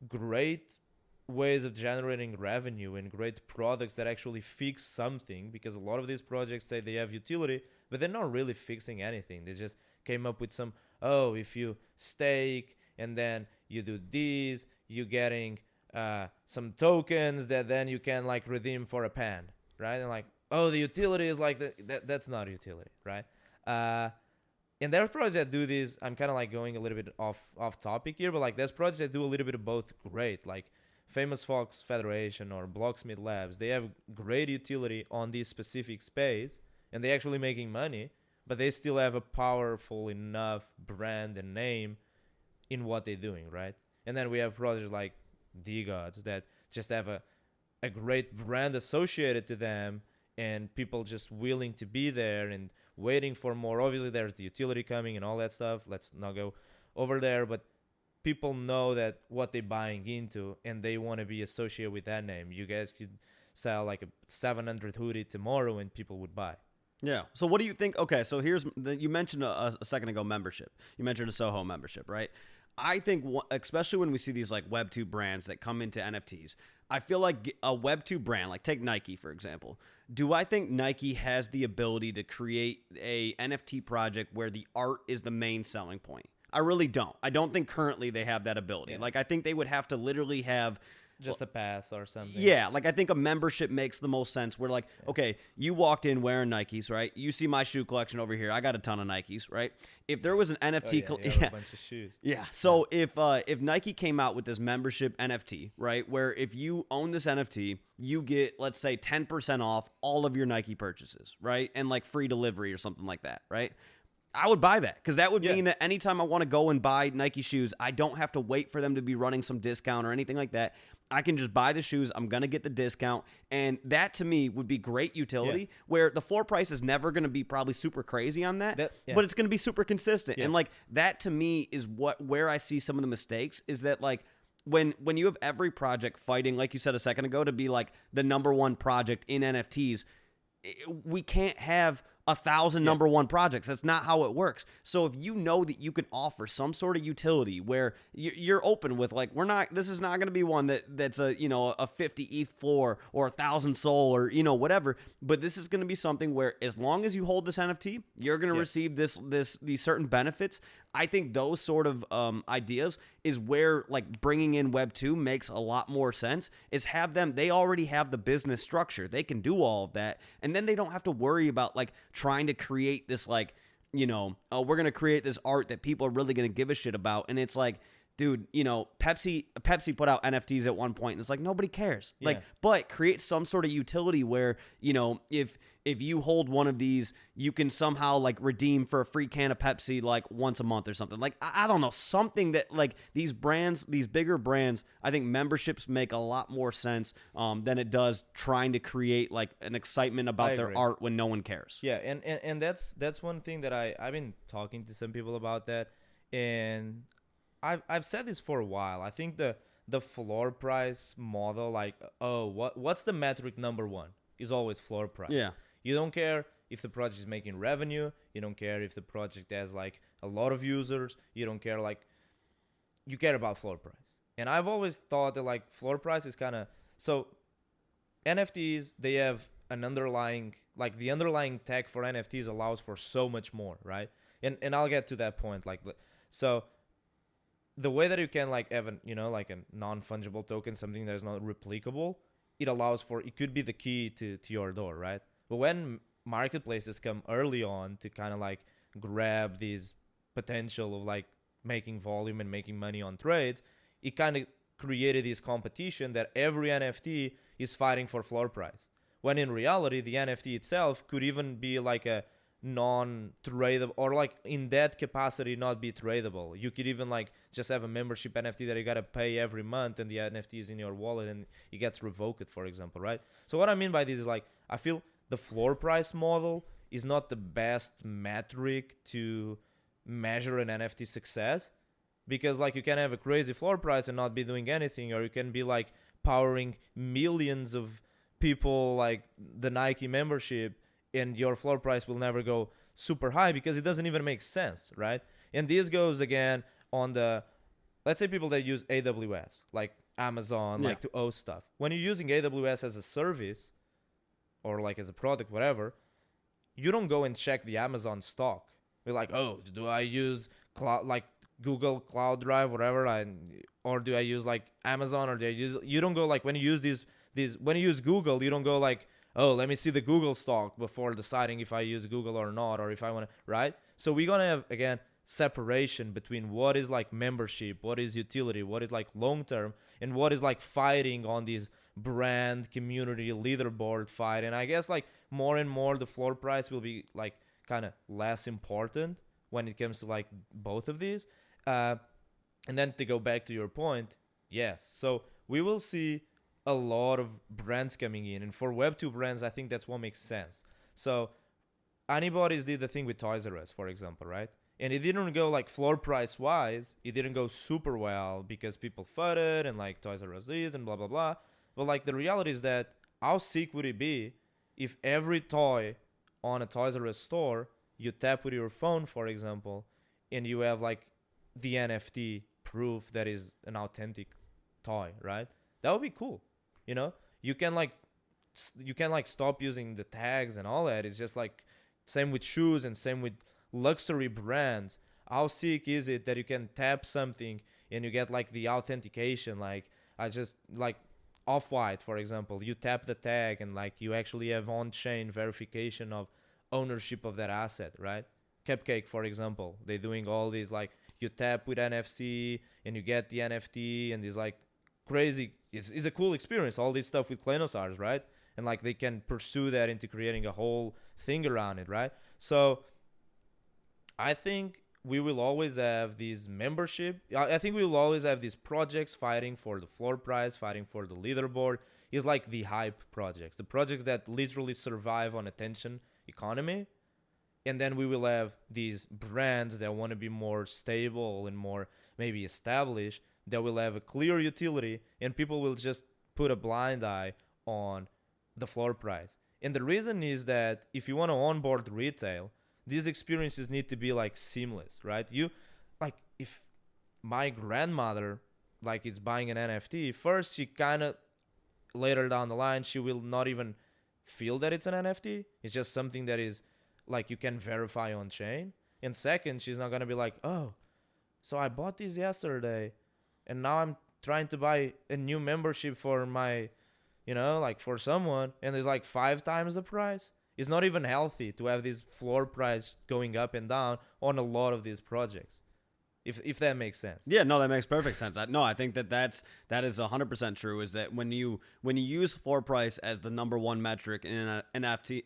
great ways of generating revenue and great products that actually fix something, because a lot of these projects say they have utility, but they're not really fixing anything. They just came up with some, oh, if you stake and then you do this, you're getting some tokens that then you can like redeem for a pen, right? And like, oh, the utility is like that's not utility, right? And there's projects that do this. I'm kind of like going a little bit off topic here, but like there's projects that do a little bit of both great, like Famous Fox Federation or Blocksmith Labs. They have great utility on this specific space and they're actually making money, but they still have a powerful enough brand and name in what they're doing, right? And then we have projects like D-Gods that just have a great brand associated to them and people just willing to be there and waiting for more. Obviously, there's the utility coming and all that stuff. Let's not go over there, but people know that what they're buying into and they want to be associated with that name. You guys could sell like a 700 hoodie tomorrow and people would buy. Yeah. So what do you think? Okay, so you mentioned a second ago membership. You mentioned a Soho membership, right? I think, especially when we see these like Web2 brands that come into NFTs, I feel like a Web2 brand, like take Nike, for example. Do I think Nike has the ability to create a NFT project where the art is the main selling point? I really don't. I don't think currently they have that ability. Yeah. Like, I think they would have to literally have just a pass or something. Yeah, like I think a membership makes the most sense. Where like, okay, you walked in wearing Nikes, right? You see my shoe collection over here. I got a ton of Nikes, right? If there was an NFT, a bunch of shoes. Yeah. So if Nike came out with this membership NFT, right, where if you own this NFT, you get, let's say, 10% off all of your Nike purchases, right, and like free delivery or something like that, right? I would buy that, because that would mean that anytime I want to go and buy Nike shoes, I don't have to wait for them to be running some discount or anything like that. I can just buy the shoes. I'm going to get the discount. And that to me would be great utility, where the floor price is never going to be probably super crazy on that, but it's going to be super consistent. And like that to me is where I see some of the mistakes, is that like when you have every project fighting, like you said a second ago, to be like the number one project in NFTs, we can't have 1,000 number one projects. That's not how it works. So if you know that you can offer some sort of utility where you're open with, like, this is not going to be one that's a 50 ETH floor or 1,000 Sol or whatever, but this is going to be something where as long as you hold this NFT, you're going to receive these certain benefits. I think those sort of ideas is where like bringing in Web 2 makes a lot more sense. Is they already have the business structure. They can do all of that, and then they don't have to worry about like trying to create this like, we're going to create this art that people are really going to give a shit about. And it's like, dude, Pepsi put out NFTs at one point and it's like, nobody cares. Like, but create some sort of utility where, if you hold one of these, you can somehow like redeem for a free can of Pepsi like once a month or something. Like, I don't know, something that like these bigger brands, I think memberships make a lot more sense than it does trying to create like an excitement about their art when no one cares. Yeah, and that's one thing that I've been talking to some people about that, and I've said this for a while. I think the floor price model, like, what's the metric number one, is always floor price. Yeah. You don't care if the project is making revenue. You don't care if the project has like a lot of users. You don't care, like, you care about floor price. And I've always thought that like floor price is kind of, so NFTs, they have an underlying, like the underlying tech for NFTs allows for so much more, right? And I'll get to that point. Like, so the way that you can like have like a non-fungible token, something that is not replicable, it allows for, it could be the key to your door, right? But when marketplaces come early on to kind of like grab these potential of like making volume and making money on trades, it kind of created this competition that every NFT is fighting for floor price. When in reality, the NFT itself could even be like a non-tradable, or like in that capacity not be tradable. You could even like just have a membership NFT that you gotta pay every month, and the NFT is in your wallet and it gets revoked, for example, right? So what I mean by this is like I feel the floor price model is not the best metric to measure an NFT success, because like you can have a crazy floor price and not be doing anything, or you can be like powering millions of people like the Nike membership, and your floor price will never go super high because it doesn't even make sense, right? And this goes again on the, let's say people that use AWS, like Amazon, like to host stuff. When you're using AWS as a service or like as a product, whatever, you don't go and check the Amazon stock. You're like, oh, do I use cloud, like Google Cloud Drive, whatever, or do I use like Amazon, or do I use, you don't go like when you use these, when you use Google, you don't go like, oh, let me see the Google stock before deciding if I use Google or not, or if I want to, right? So we're going to have, again, separation between what is like membership, what is utility, what is like long-term, and what is like fighting on these brand, community, leaderboard fight. And I guess like more and more the floor price will be like kind of less important when it comes to like both of these. And then to go back to your point, yes. So we will see a lot of brands coming in, and for Web2 brands, I think that's what makes sense. So Anybody's did the thing with Toys R Us, for example, right? And it didn't go like floor price wise, it didn't go super well because people fought it and like Toys R Us this and blah blah blah. But like the reality is that how sick would it be if every toy on a Toys R Us store you tap with your phone, for example, and you have like the NFT proof that is an authentic toy, right? That would be cool. You know, you can like stop using the tags and all that. It's just like same with shoes and same with luxury brands. How sick is it that you can tap something and you get like the authentication? Like I just like Off-White, for example, you tap the tag and like you actually have on-chain verification of ownership of that asset, right? Cupcake, for example, they're doing all these like you tap with NFC and you get the NFT and these like crazy, it's a cool experience, all this stuff with Klenosars, right? And like they can pursue that into creating a whole thing around it, right? So I think we will always have these membership. I think we will always have these projects fighting for the floor price, fighting for the leaderboard. Is like the hype projects, the projects that literally survive on attention economy. And then we will have these brands that want to be more stable and more maybe established, that will have a clear utility, and people will just put a blind eye on the floor price. And the reason is that if you want to onboard retail, these experiences need to be like seamless, right? You like, if my grandmother like is buying an NFT, first she kind of later down the line she will not even feel that it's an NFT. It's just something that is like you can verify on chain. And second, she's not gonna be like, oh, so I bought this yesterday and now I'm trying to buy a new membership for my, you know, like for someone, and it's like 5 times the price. It's not even healthy to have this floor price going up and down on a lot of these projects, if that makes sense. Yeah, no, that makes perfect sense. I think that is 100% true. Is that when you use floor price as the number one metric in an NFT,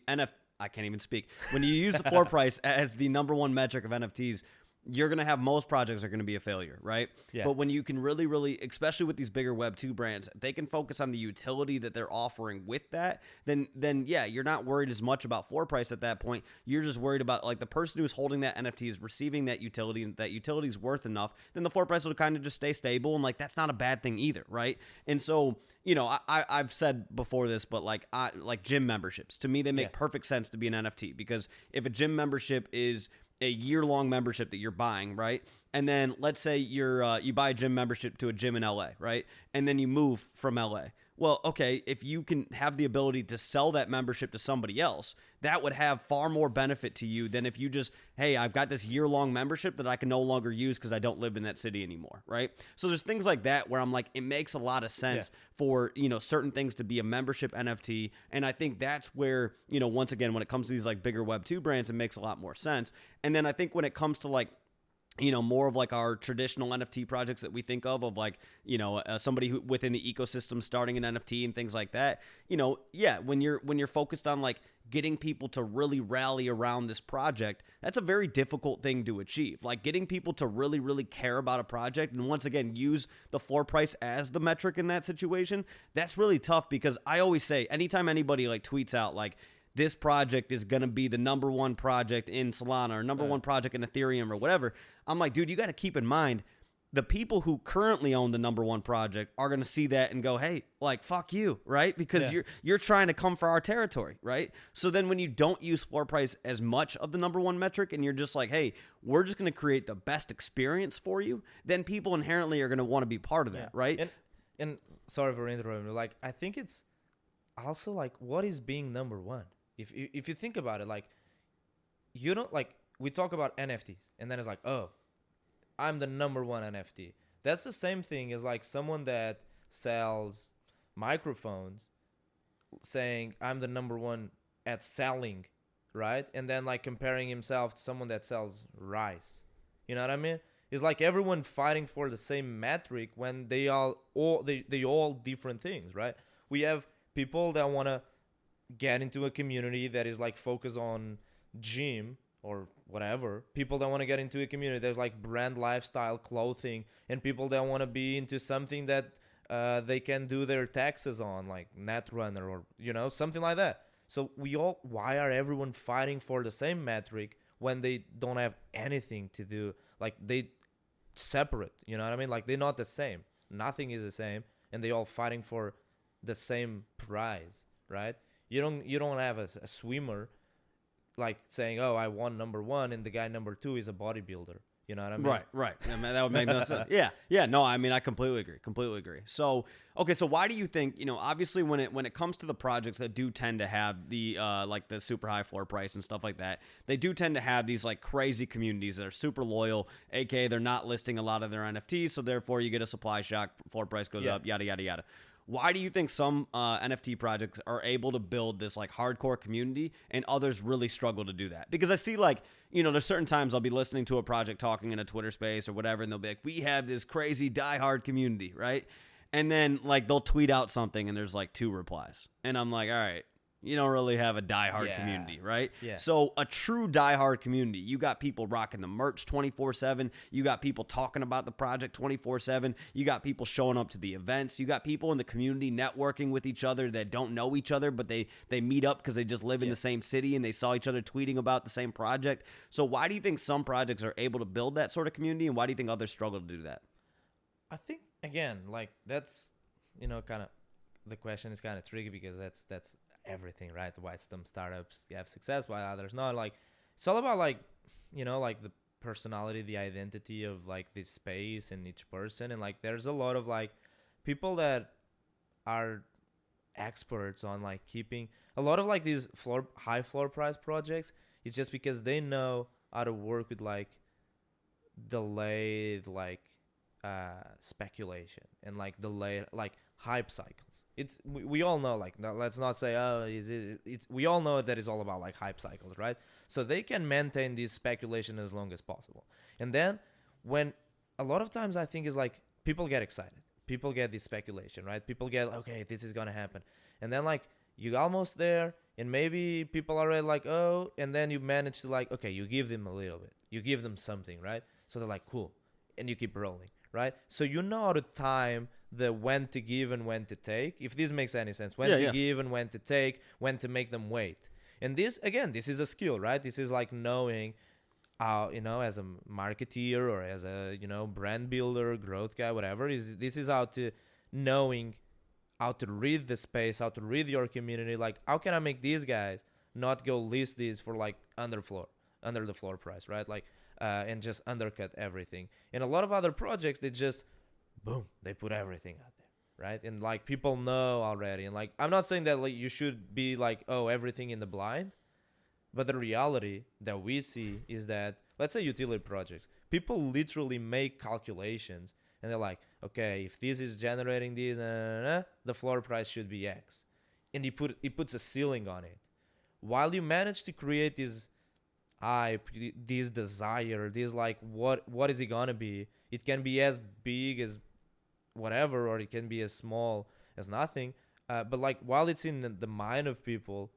I can't even speak. When you use floor price as the number one metric of NFTs, you're going to have most projects are going to be a failure, right? Yeah. But when you can really, especially with these bigger Web2 brands, they can focus on the utility that they're offering with that, then yeah, you're not worried as much about floor price at that point. You're just worried about like the person who's holding that NFT is receiving that utility, and that utility is worth enough, then the floor price will kind of just stay stable, and like that's not a bad thing either, right? And so, you know, I've said before this, but like gym memberships, to me, they make perfect sense to be an NFT, because if a gym membership is a year-long membership that you're buying, right? And then let's say you buy a gym membership to a gym in LA, right? And then you move from LA. Well, okay, if you can have the ability to sell that membership to somebody else, that would have far more benefit to you than if you just, hey, I've got this year-long membership that I can no longer use because I don't live in that city anymore, right? So there's things like that where I'm like, it makes a lot of sense for, you know, certain things to be a membership NFT. And I think that's where, you know, once again, when it comes to these like bigger Web2 brands, it makes a lot more sense. And then I think when it comes to like more of like our traditional NFT projects that we think of like, somebody who within the ecosystem starting an NFT and things like that, when you're focused on like getting people to really rally around this project, that's a very difficult thing to achieve. Like getting people to really, really care about a project and once again, use the floor price as the metric in that situation. That's really tough because I always say anytime anybody like tweets out like, this project is going to be the number one project in Solana or number one project in Ethereum or whatever. I'm like, dude, you got to keep in mind the people who currently own the number one project are going to see that and go, hey, like, fuck you, right? Because you're trying to come for our territory, right? So then when you don't use floor price as much of the number one metric and you're just like, hey, we're just going to create the best experience for you, then people inherently are going to want to be part of that, right? And sorry for interrupting, like, I think it's also like, what is being number one? If you think about it, like, you don't, like, we talk about NFTs, and then it's like, oh, I'm the number one NFT. That's the same thing as, like, someone that sells microphones saying, I'm the number one at selling, right? And then, like, comparing himself to someone that sells rice. You know what I mean? It's like everyone fighting for the same metric when they all different things, right? We have people that want to get into a community that is like focused on gym or whatever, people that want to get into a community there's like brand lifestyle clothing, and people that want to be into something that they can do their taxes on, like Netrunner or something like that. So why are everyone fighting for the same metric when they don't have anything to do? Like, they separate, you know what I mean? Like, they're not the same, nothing is the same, and they all fighting for the same prize, right? You don't have a swimmer like saying, oh, I won number one, and the guy number two is a bodybuilder. You know what I mean? Right. I mean, that would make no sense. Yeah. No, I mean, I completely agree. So, okay, so why do you think, obviously when it comes to the projects that do tend to have the like the super high floor price and stuff like that, they do tend to have these like crazy communities that are super loyal, aka they're not listing a lot of their NFTs, so therefore you get a supply shock, floor price goes up, yada yada yada. Why do you think some NFT projects are able to build this like hardcore community and others really struggle to do that? Because I see like, there's certain times I'll be listening to a project talking in a Twitter space or whatever, and they'll be like, we have this crazy diehard community, right? And then like they'll tweet out something and there's like 2 replies. And I'm like, all right, you don't really have a diehard community, right? Yeah. So a true diehard community, you got people rocking the merch 24/7. You got people talking about the project 24/7. You got people showing up to the events. You got people in the community networking with each other that don't know each other, but they meet up because they just live in the same city and they saw each other tweeting about the same project. So why do you think some projects are able to build that sort of community, and why do you think others struggle to do that? I think, again, like, that's, kind of, the question is kind of tricky because that's everything, right? Why some startups have success, why others not. Like, it's all about like, like the personality, the identity of like this space and each person. And like, there's a lot of like people that are experts on like keeping a lot of like these high floor price projects. It's just because they know how to work with like delayed like speculation and like delayed like hype cycles. We all know, like, let's not say it's we all know that it's all about like hype cycles, right? So they can maintain this speculation as long as possible. And then when a lot of times I think is like people get excited, people get this speculation, right? People get, okay, this is gonna happen, and then like you almost there, and maybe people are already like, oh, and then you manage to like, okay, you give them a little bit, you give them something, right? So they're like, cool, and you keep rolling, right? So you know how to time the when to give and when to take, if this makes any sense. When to give and when to take, when to make them wait. And this, again, this is a skill, right? This is like knowing how, as a marketeer or as a, brand builder, growth guy, whatever, this is how to knowing how to read the space, how to read your community. Like, how can I make these guys not go list these for like under the floor price, right? Like, and just undercut everything. And a lot of other projects, they just, boom, they put everything out there, right? And like people know already. And like, I'm not saying that like you should be like, oh, everything in the blind, but the reality that we see is that, let's say utility projects, people literally make calculations and they're like, okay, if this is generating this, the floor price should be X, and he puts a ceiling on it. While you manage to create this hype, this desire, this like what is it gonna be? It can be as big as whatever, or it can be as small as nothing. But like while it's in the mind of people,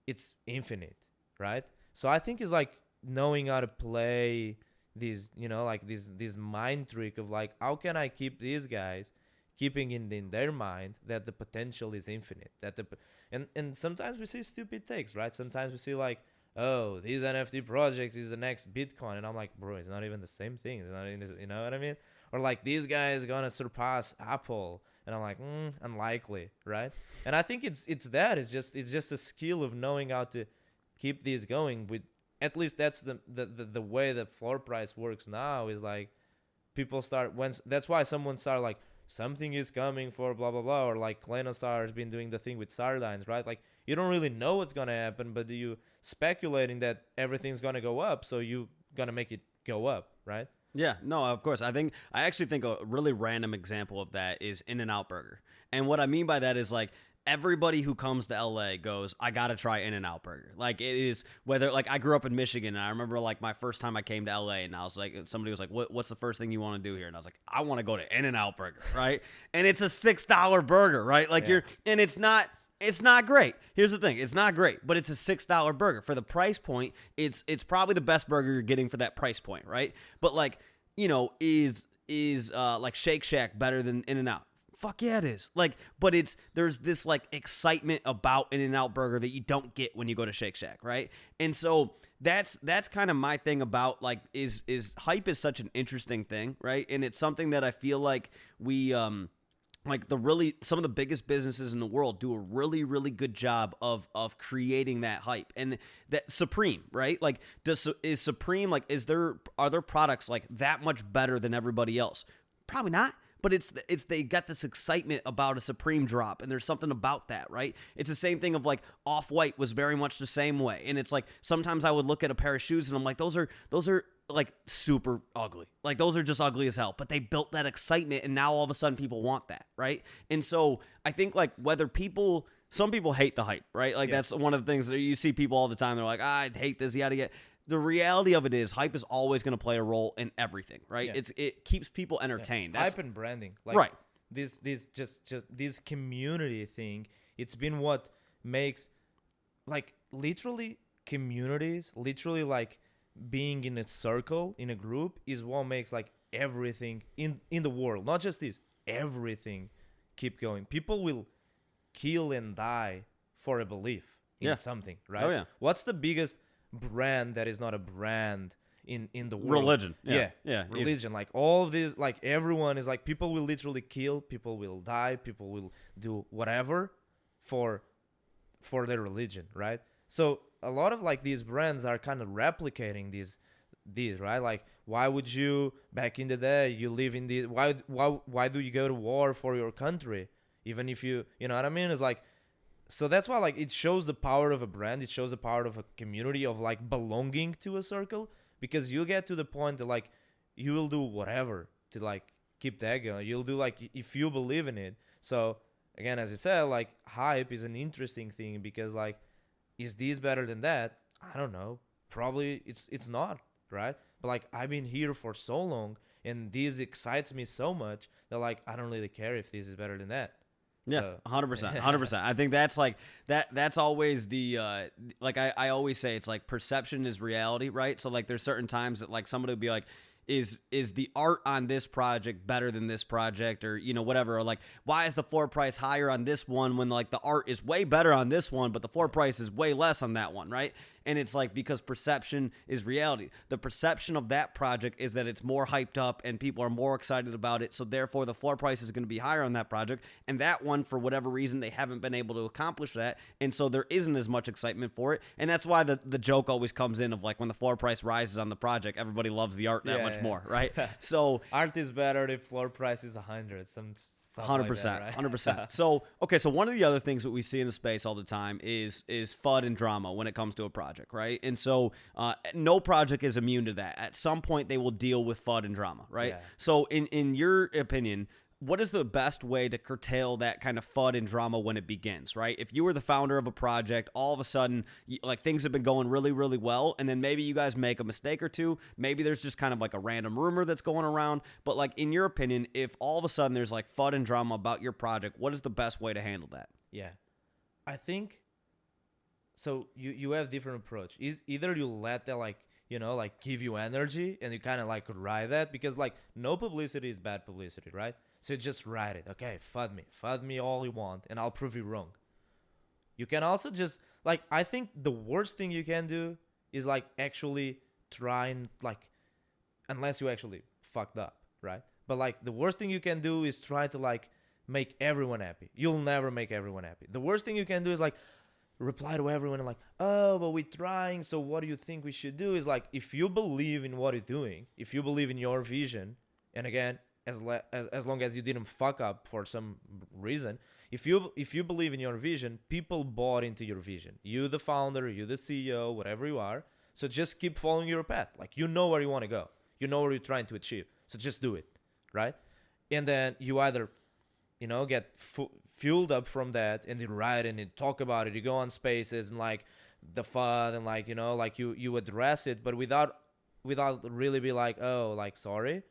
it's infinite, right? So I think it's like knowing how to play these, like this mind trick of like, how can I keep these guys keeping in their mind that the potential is infinite, and sometimes we see stupid takes, right? Sometimes we see like, oh, these NFT projects is the next Bitcoin, and I'm like, bro, it's not even the same thing. It's not even, you know what I mean? Or like, these guys gonna surpass Apple, and I'm like, unlikely, right? And I think it's just a skill of knowing how to keep these going. With at least that's the way the floor price works now, is like people start that's why someone start like, something is coming for blah blah blah, or like Klenostar has been doing the thing with Sardines, right? Like you don't really know what's gonna happen, but you speculating that everything's gonna go up, so you gonna make it go up, right? Yeah, no, of course. I actually think a really random example of that is InNOut Burger. And what I mean by that is like, everybody who comes to LA goes, I gotta try InNOut Burger. Like it is, whether like I grew up in Michigan, and I remember like my first time I came to LA, and I was like, somebody was like, what's the first thing you want to do here? And I was like, I want to go to InNOut Burger, right? And it's a $6 burger, right? Like and it's not great. Here's the thing, it's not great, but it's a $6 burger. For the price point, it's probably the best burger you're getting for that price point, right? But like, is like Shake Shack better than InNOut? Fuck yeah, it is. Like, but there's this like excitement about InNOut Burger that you don't get when you go to Shake Shack, right? And so that's kind of my thing about like, is hype is such an interesting thing, right? And it's something that I feel like we like some of the biggest businesses in the world do a really, really good job of creating that hype. And that Supreme, right? Like, is Supreme, like, are their products like that much better than everybody else? Probably not. But it's they got this excitement about a Supreme drop, and there's something about that, right? It's the same thing of like Off-White was very much the same way. And it's like, sometimes I would look at a pair of shoes and I'm like, those are like super ugly. Like those are just ugly as hell. But they built that excitement, and now all of a sudden people want that, right? And so I think like some people hate the hype, right? Like that's one of the things that you see people all the time. They're like, I hate this, yada yada. The reality of it is, hype is always going to play a role in everything, right? Yeah. It keeps people entertained. Yeah. Hype and branding, like right? This community thing. It's been what makes, like, literally communities, literally like being in a circle, in a group, is what makes like everything in the world, not just this, everything keep going. People will kill and die for a belief in something, right? Oh yeah. What's the biggest brand that is not a brand in the world? Religion. Yeah. Religion. Like all of these, like everyone is like, people will literally kill, people will die, people will do whatever for their religion, right? So a lot of like these brands are kind of replicating these, right? Like, why would you, back in the day, you live in the, why do you go to war for your country, even if you know what I mean? It's like, so that's why, like, it shows the power of a brand. It shows the power of a community, of like belonging to a circle, because you get to the point that like you will do whatever to like keep that going. You'll do like, if you believe in it. So again, as you said, like hype is an interesting thing, because like, is this better than that? I don't know. Probably it's not, right? But like, I've been here for so long, and this excites me so much that like, I don't really care if this is better than that. Yeah, 100%. I think that's like that's always the like I always say, it's like perception is reality, right? So like, there's certain times that like somebody will be like, is the art on this project better than this project, or whatever, or like, why is the floor price higher on this one when like the art is way better on this one, but the floor price is way less on that one, right? And it's like, because perception is reality. The perception of that project is that it's more hyped up and people are more excited about it, so therefore the floor price is going to be higher on that project. And that one, for whatever reason, they haven't been able to accomplish that, and so there isn't as much excitement for it. And that's why the joke always comes in of like, when the floor price rises on the project, everybody loves the art that much more, right? So art is better if floor price is 100. 100%, 100%. So, okay, so one of the other things that we see in the space all the time is FUD and drama when it comes to a project, right? And so no project is immune to that. At some point, they will deal with FUD and drama, right? Yeah. So in your opinion, what is the best way to curtail that kind of FUD and drama when it begins, right? If you were the founder of a project, all of a sudden, like things have been going really, really well, and then maybe you guys make a mistake or two. Maybe there's just kind of like a random rumor that's going around. But like in your opinion, if all of a sudden there's like FUD and drama about your project, what is the best way to handle that? Yeah, I think so. You have different approach. Either you let that like like give you energy and you kind of like ride that, because like no publicity is bad publicity, right? So you just ride it. Okay, FUD me all you want, and I'll prove you wrong. You can also just like, I think the worst thing you can do is like actually try and like, unless you actually fucked up, right? But like the worst thing you can do is try to like make everyone happy. You'll never make everyone happy. The worst thing you can do is like reply to everyone and like, oh, but we're trying, so what do you think we should do? Is like, if you believe in what you're doing, if you believe in your vision, and again, as long as you didn't fuck up for some reason, if you believe in your vision, people bought into your vision. You the founder, you the CEO, whatever you are. So just keep following your path. Like, you know where you want to go. You know what you're trying to achieve. So just do it, right? And then you either, get fueled up from that, and you write and you talk about it. You go on spaces and like the fun, and like, like you address it, but without really be like, oh, like, sorry.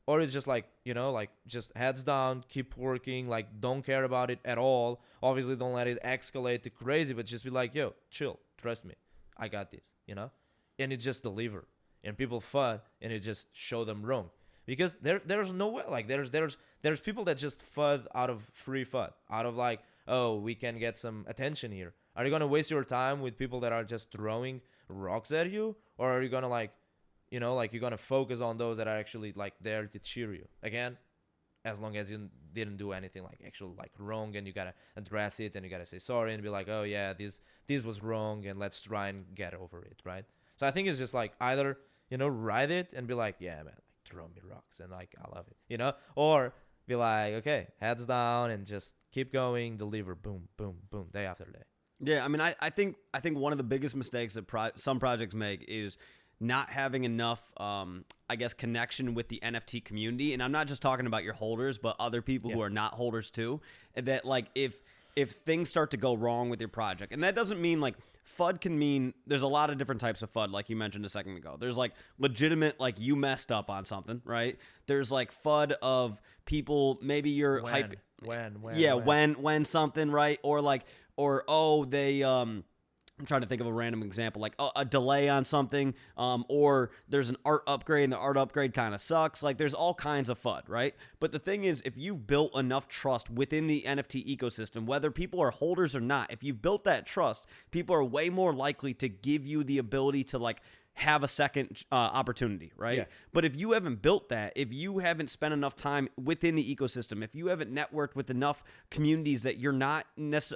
Or it's just like, like just heads down, keep working, like don't care about it at all. Obviously don't let it escalate to crazy, but just be like, yo, chill, trust me, I got this, and it just deliver. And people FUD, and it just show them wrong. Because there's no way, like there's people that just FUD out of free FUD, out of like, oh, we can get some attention here. Are you gonna waste your time with people that are just throwing rocks at you, or are you gonna like, like you're gonna focus on those that are actually like there to cheer you? Again, as long as you didn't do anything like actual like wrong, and you gotta address it, and you gotta say sorry and be like, oh yeah, this was wrong, and let's try and get over it, right? So I think it's just like either ride it and be like, yeah, man, like throw me rocks and like I love it, or be like, okay, heads down and just keep going, deliver, boom, boom, boom, day after day. Yeah, I mean, I think one of the biggest mistakes that some projects make is not having enough, I guess, connection with the NFT community. And I'm not just talking about your holders, but other people who are not holders too. That like if things start to go wrong with your project, and that doesn't mean like FUD can mean, there's a lot of different types of FUD, like you mentioned a second ago. There's like legitimate, like you messed up on something, right? There's like FUD of people, maybe you're when something, right? Or oh, they I'm trying to think of a random example, like a delay on something, or there's an art upgrade and the art upgrade kind of sucks. Like there's all kinds of FUD, right? But the thing is, if you've built enough trust within the NFT ecosystem, whether people are holders or not, if you've built that trust, people are way more likely to give you the ability to like have a second opportunity, right? Yeah. But if you haven't built that, if you haven't spent enough time within the ecosystem, if you haven't networked with enough communities that you're not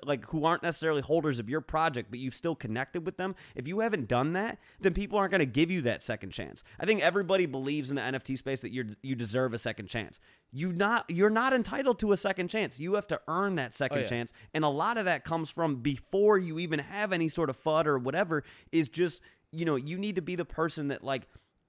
like who aren't necessarily holders of your project, but you've still connected with them, if you haven't done that, then people aren't going to give you that second chance. I think everybody believes in the NFT space that you deserve a second chance. You're not entitled to a second chance. You have to earn that second chance, and a lot of that comes from before you even have any sort of FUD or whatever. Is just, you need to be the person that like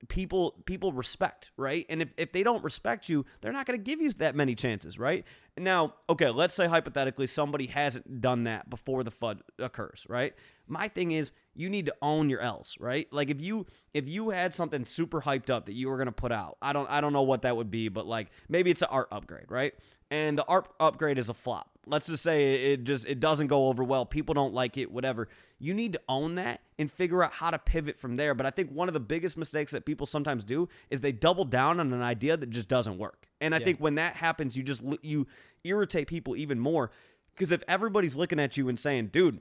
people respect, right? And if they don't respect you, they're not going to give you that many chances, right? Now, okay, let's say hypothetically somebody hasn't done that before the FUD occurs, right? My thing is, you need to own your L's, right? Like if you had something super hyped up that you were going to put out, I don't know what that would be, but like maybe it's an art upgrade, right? And the art upgrade is a flop. Let's just say it doesn't go over well. People don't like it, whatever. You need to own that and figure out how to pivot from there. But I think one of the biggest mistakes that people sometimes do is they double down on an idea that just doesn't work. And I think when that happens, you irritate people even more, because if everybody's looking at you and saying, dude,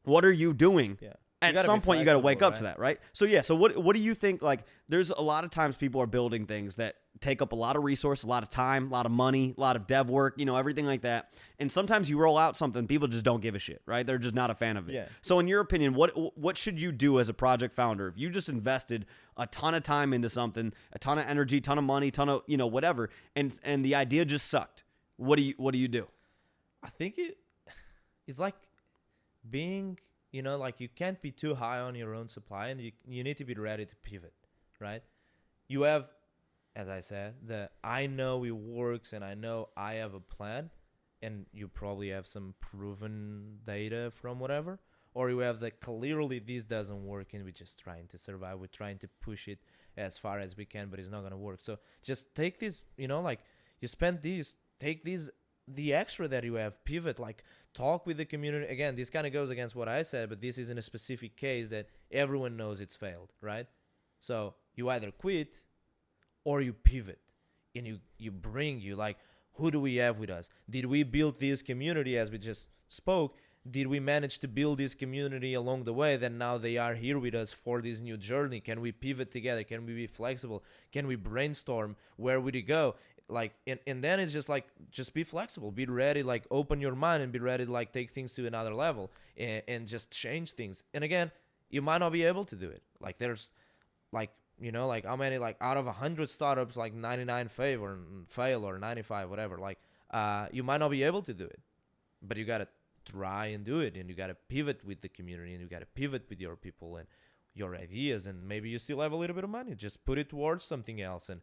what are you doing? Yeah. At some point, you got to wake up to that, right? So, yeah. So, what do you think? Like, there's a lot of times people are building things that take up a lot of resource, a lot of time, a lot of money, a lot of dev work, everything like that. And sometimes you roll out something, people just don't give a shit, right? They're just not a fan of it. Yeah. So, in your opinion, what should you do as a project founder if you just invested a ton of time into something, a ton of energy, ton of money, ton of whatever, and the idea just sucked? What do you do? I think it's like being, like you can't be too high on your own supply, and you need to be ready to pivot, right? You have as I said, that I know it works and I know I have a plan, and you probably have some proven data from whatever, or you have that clearly this doesn't work and we're just trying to survive. We're trying to push it as far as we can, but it's not going to work. So just take this, like you spend these, take these, the extra that you have, pivot, like talk with the community. Again, this kind of goes against what I said, but this is in a specific case that everyone knows it's failed, right? So you either quit or you pivot, and you like, who do we have with us? Did we build this community as we just spoke? Did we manage to build this community along the way? Then now they are here with us for this new journey. Can we pivot together? Can we be flexible? Can we brainstorm? Where would it go? Like, and then it's just like, just be flexible, be ready, like open your mind and be ready to like take things to another level and just change things. And again, you might not be able to do it. Like there's like, like how many, like out of 100 startups, like 99 fail or 95, whatever. Like, you might not be able to do it, but you got to try and do it, and you got to pivot with the community, and you got to pivot with your people and your ideas, and maybe you still have a little bit of money, just put it towards something else, and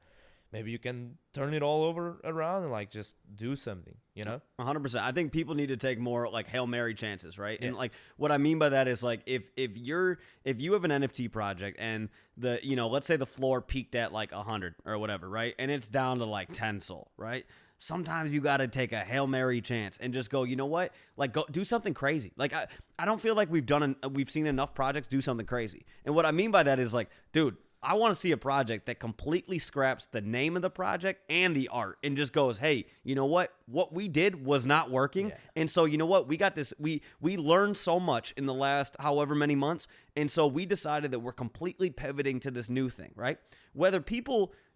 maybe you can turn it all over around and like just do something, 100%. I think people need to take more like Hail Mary chances, right? Yeah. And like what I mean by that is like if you have an NFT project and the let's say the floor peaked at like 100 or whatever, right? And it's down to like 10 SOL, right? Sometimes you got to take a Hail Mary chance and just go, you know what? Like go do something crazy. Like I don't feel like we've seen enough projects do something crazy. And what I mean by that is like, dude, I want to see a project that completely scraps the name of the project and the art and just goes, hey, you know what? What we did was not working. Yeah. And so, you know what? We got this. We learned so much in the last however many months. And so we decided that we're completely pivoting to this new thing, right?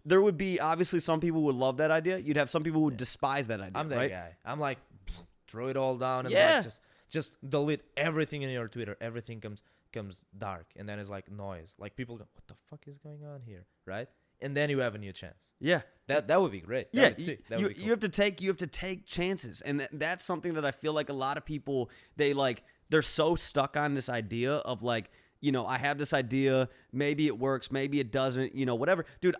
There would be obviously some people would love that idea. You'd have some people who would despise that idea. I'm that right? guy. I'm like, throw it all down and Yeah. like just delete everything in your Twitter. Everything comes dark, and then it's like noise. Like people go, what the fuck is going on here, right? And then you have a new chance. Yeah. That would be great. Yeah, That would be cool. you have to take chances, and that's something that I feel like a lot of people they're so stuck on this idea of like, I have this idea, maybe it works, maybe it doesn't, whatever. Dude,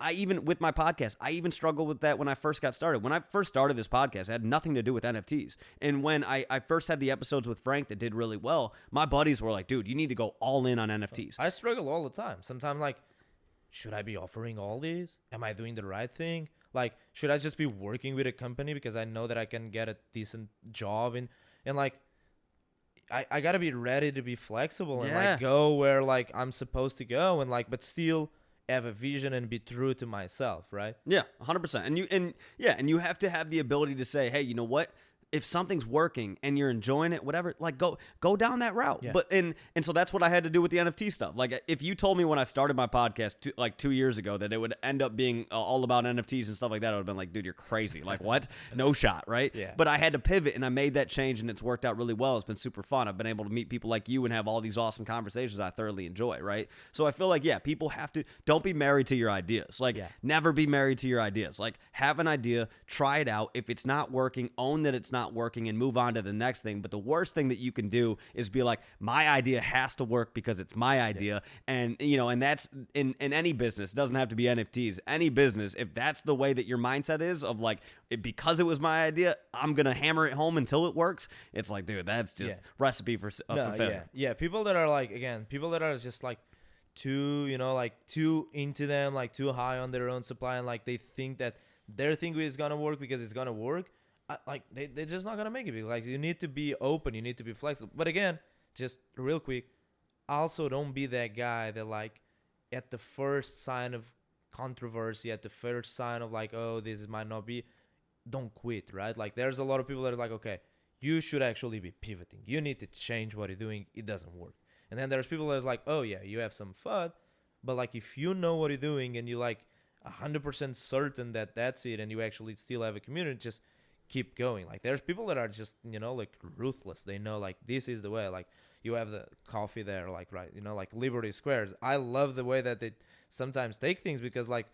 with my podcast, I even struggled with that when I first got started. When I first started this podcast, it had nothing to do with NFTs. And when I first had the episodes with Frank that did really well, my buddies were like, dude, you need to go all in on NFTs. I struggle all the time. Sometimes like, should I be offering all these? Am I doing the right thing? Like, should I just be working with a company because I know that I can get a decent job and like, I gotta be ready to be flexible and like go where like I'm supposed to go and like, but still have a vision and be true to myself, right? Yeah, 100%. And you have to have the ability to say, hey, you know what? If something's working and you're enjoying it, whatever, like go down that route. Yeah. But and so that's what I had to do with the NFT stuff. Like if you told me when I started my podcast like 2 years ago that it would end up being all about NFTs and stuff like that, I would have been like, dude, you're crazy. Like what? No shot, right? Yeah. But I had to pivot and I made that change and it's worked out really well. It's been super fun. I've been able to meet people like you and have all these awesome conversations I thoroughly enjoy, right? So I feel like, people have to, don't be married to your ideas. Like never be married to your ideas. Like have an idea, try it out. If it's not working, own that it's not working and move on to the next thing. But the worst thing that you can do is be like, my idea has to work because it's my idea. And and that's in any business. It doesn't have to be NFTs. Any business, if that's the way that your mindset is of like, because it was my idea, I'm gonna hammer it home until it works. It's like, dude, that's just recipe for failure. Yeah. People that are like, again, people that are just like too too into them, like too high on their own supply, and like they think that their thing is gonna work because it's gonna work. Like they're just not gonna make it. Like you need to be open, you need to be flexible. But again, just real quick, also don't be that guy that like at the first sign of controversy, at the first sign of like, oh, this might not be, don't quit, right? Like there's a lot of people that are like, okay, you should actually be pivoting. You need to change what you're doing. It doesn't work. And then there's people that's like, oh yeah, you have some fun, but like if you know what you're doing and you like 100% certain that that's it, and you actually still have a community, just keep going. Like there's people that are just like ruthless. They know like this is the way. Like you have the coffee there, like right, like Liberty Squares. I love the way that they sometimes take things because like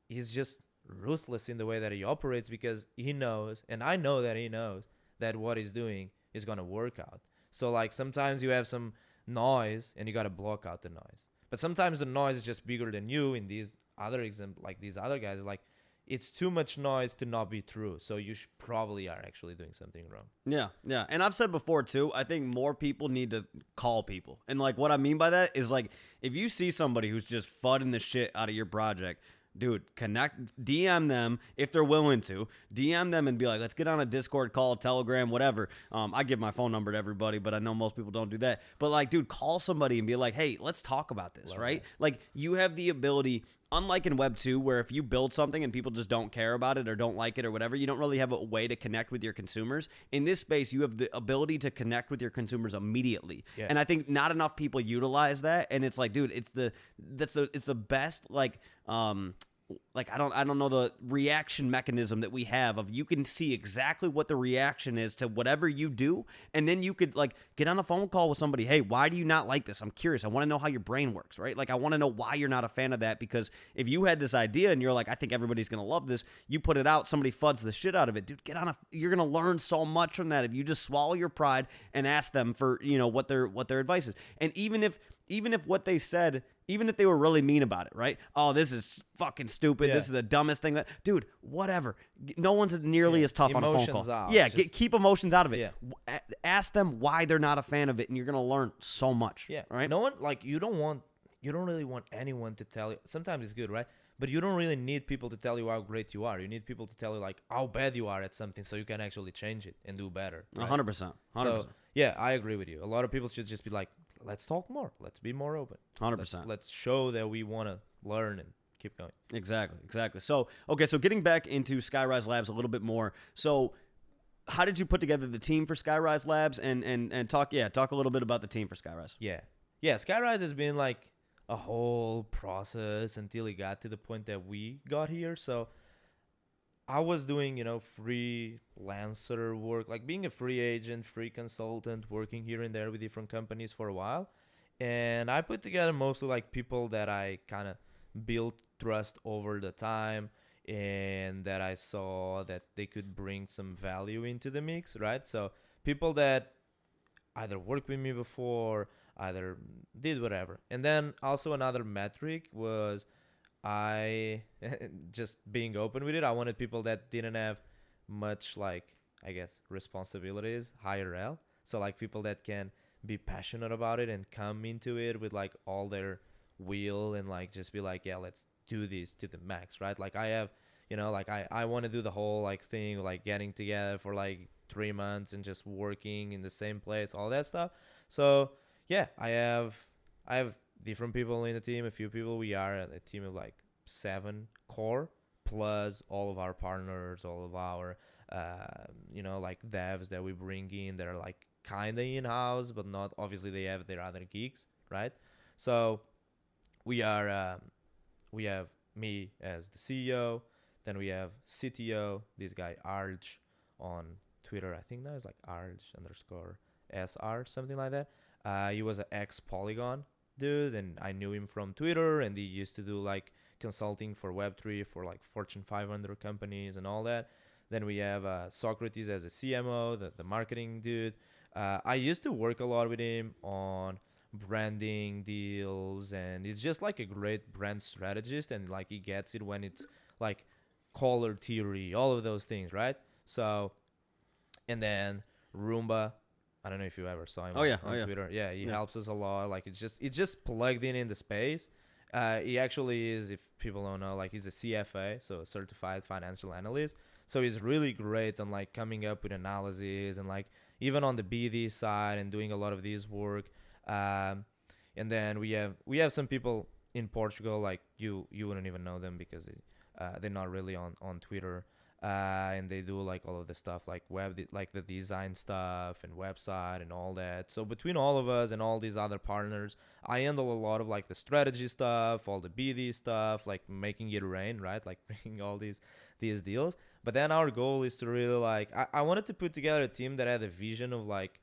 he's just ruthless in the way that he operates because he knows, and I know that he knows that what he's doing is gonna work out. So like sometimes you have some noise and you gotta block out the noise, but sometimes the noise is just bigger than you in these other example, like these other guys, like it's too much noise to not be true. So you probably are actually doing something wrong. Yeah, yeah. And I've said before too, I think more people need to call people. And like what I mean by that is like if you see somebody who's just fudding the shit out of your project, dude, DM them if they're willing to. DM them and be like, let's get on a Discord call, Telegram, whatever. I give my phone number to everybody, but I know most people don't do that. But like, dude, call somebody and be like, hey, let's talk about this, Love right? that. Like you have the ability, unlike in Web 2, where if you build something and people just don't care about it or don't like it or whatever, you don't really have a way to connect with your consumers. In this space, you have the ability to connect with your consumers immediately. Yeah. And I think not enough people utilize that. And it's like, dude, it's the best, like I don't know the reaction mechanism that we have of you can see exactly what the reaction is to whatever you do, and then you could like get on a phone call with somebody. Hey, why do you not like this? I'm curious. I want to know how your brain works, right? Like I want to know why you're not a fan of that, because if you had this idea and you're like, I think everybody's gonna love this, you put it out, somebody fuds the shit out of it, dude. You're gonna learn so much from that if you just swallow your pride and ask them for what their advice is, and even if what they said, even if they were really mean about it, right? Oh, this is fucking stupid. Yeah. This is the dumbest thing that, dude, whatever. No one's nearly as tough on a phone Emotions call. out. Yeah, Just- keep emotions out of it. Yeah. Ask them why they're not a fan of it, and you're gonna learn so much. Yeah. Right. No one, like, you don't really want anyone to tell you. Sometimes it's good, right? But you don't really need people to tell you how great you are. You need people to tell you like how bad you are at something, so you can actually change it and do better. Right? 100%. 100%. So yeah, I agree with you. A lot of people should just be like, let's talk more. Let's be more open. 100%. Let's show that we want to learn and keep going. Exactly. So getting back into Skyrise Labs a little bit more. So how did you put together the team for Skyrise Labs and talk a little bit about the team for Skyrise? Yeah. Skyrise has been like a whole process until it got to the point that we got here. So I was doing, freelancer work, like being a free agent, free consultant, working here and there with different companies for a while. And I put together mostly like people that I kind of built trust over the time and that I saw that they could bring some value into the mix, right? So people that either worked with me before, either did whatever. And then also another metric was I just being open with it. I wanted people that didn't have much, like, I guess, responsibilities, IRL. So like people that can be passionate about it and come into it with like all their will and like just be like, yeah, let's do this to the max, right? Like I have, I want to do the whole like thing, like getting together for like 3 months and just working in the same place, all that stuff. So yeah, I have different people in the team, a few people. We are a team of like 7 core plus all of our partners, all of our like devs that we bring in that are like kind of in-house, but not, obviously they have their other geeks, right? So we have me as the CEO, then we have CTO, this guy Arj on Twitter. I think now it's like Arj_SR, something like that. He was an ex-Polygon dude, and I knew him from Twitter, and he used to do like consulting for Web3 for like Fortune 500 companies and all that. Then we have Socrates as a CMO, the marketing dude. I used to work a lot with him on branding deals, and he's just like a great brand strategist, and like he gets it when it's like color theory, all of those things, right? So, and then Roomba, I don't know if you ever saw him on Twitter. Yeah, he helps us a lot. Like it's just plugged in the space. He actually is, if people don't know, like he's a CFA, so a certified financial analyst. So he's really great on like coming up with analysis and like even on the BD side and doing a lot of this work. And then we have some people in Portugal, like you wouldn't even know them because they're not really on Twitter. And they do like all of the stuff like like the design stuff and website and all that. So between all of us and all these other partners, I handle a lot of like the strategy stuff, all the BD stuff, like making it rain, right? Like bringing all these deals. But then our goal is to really like, I wanted to put together a team that had a vision of like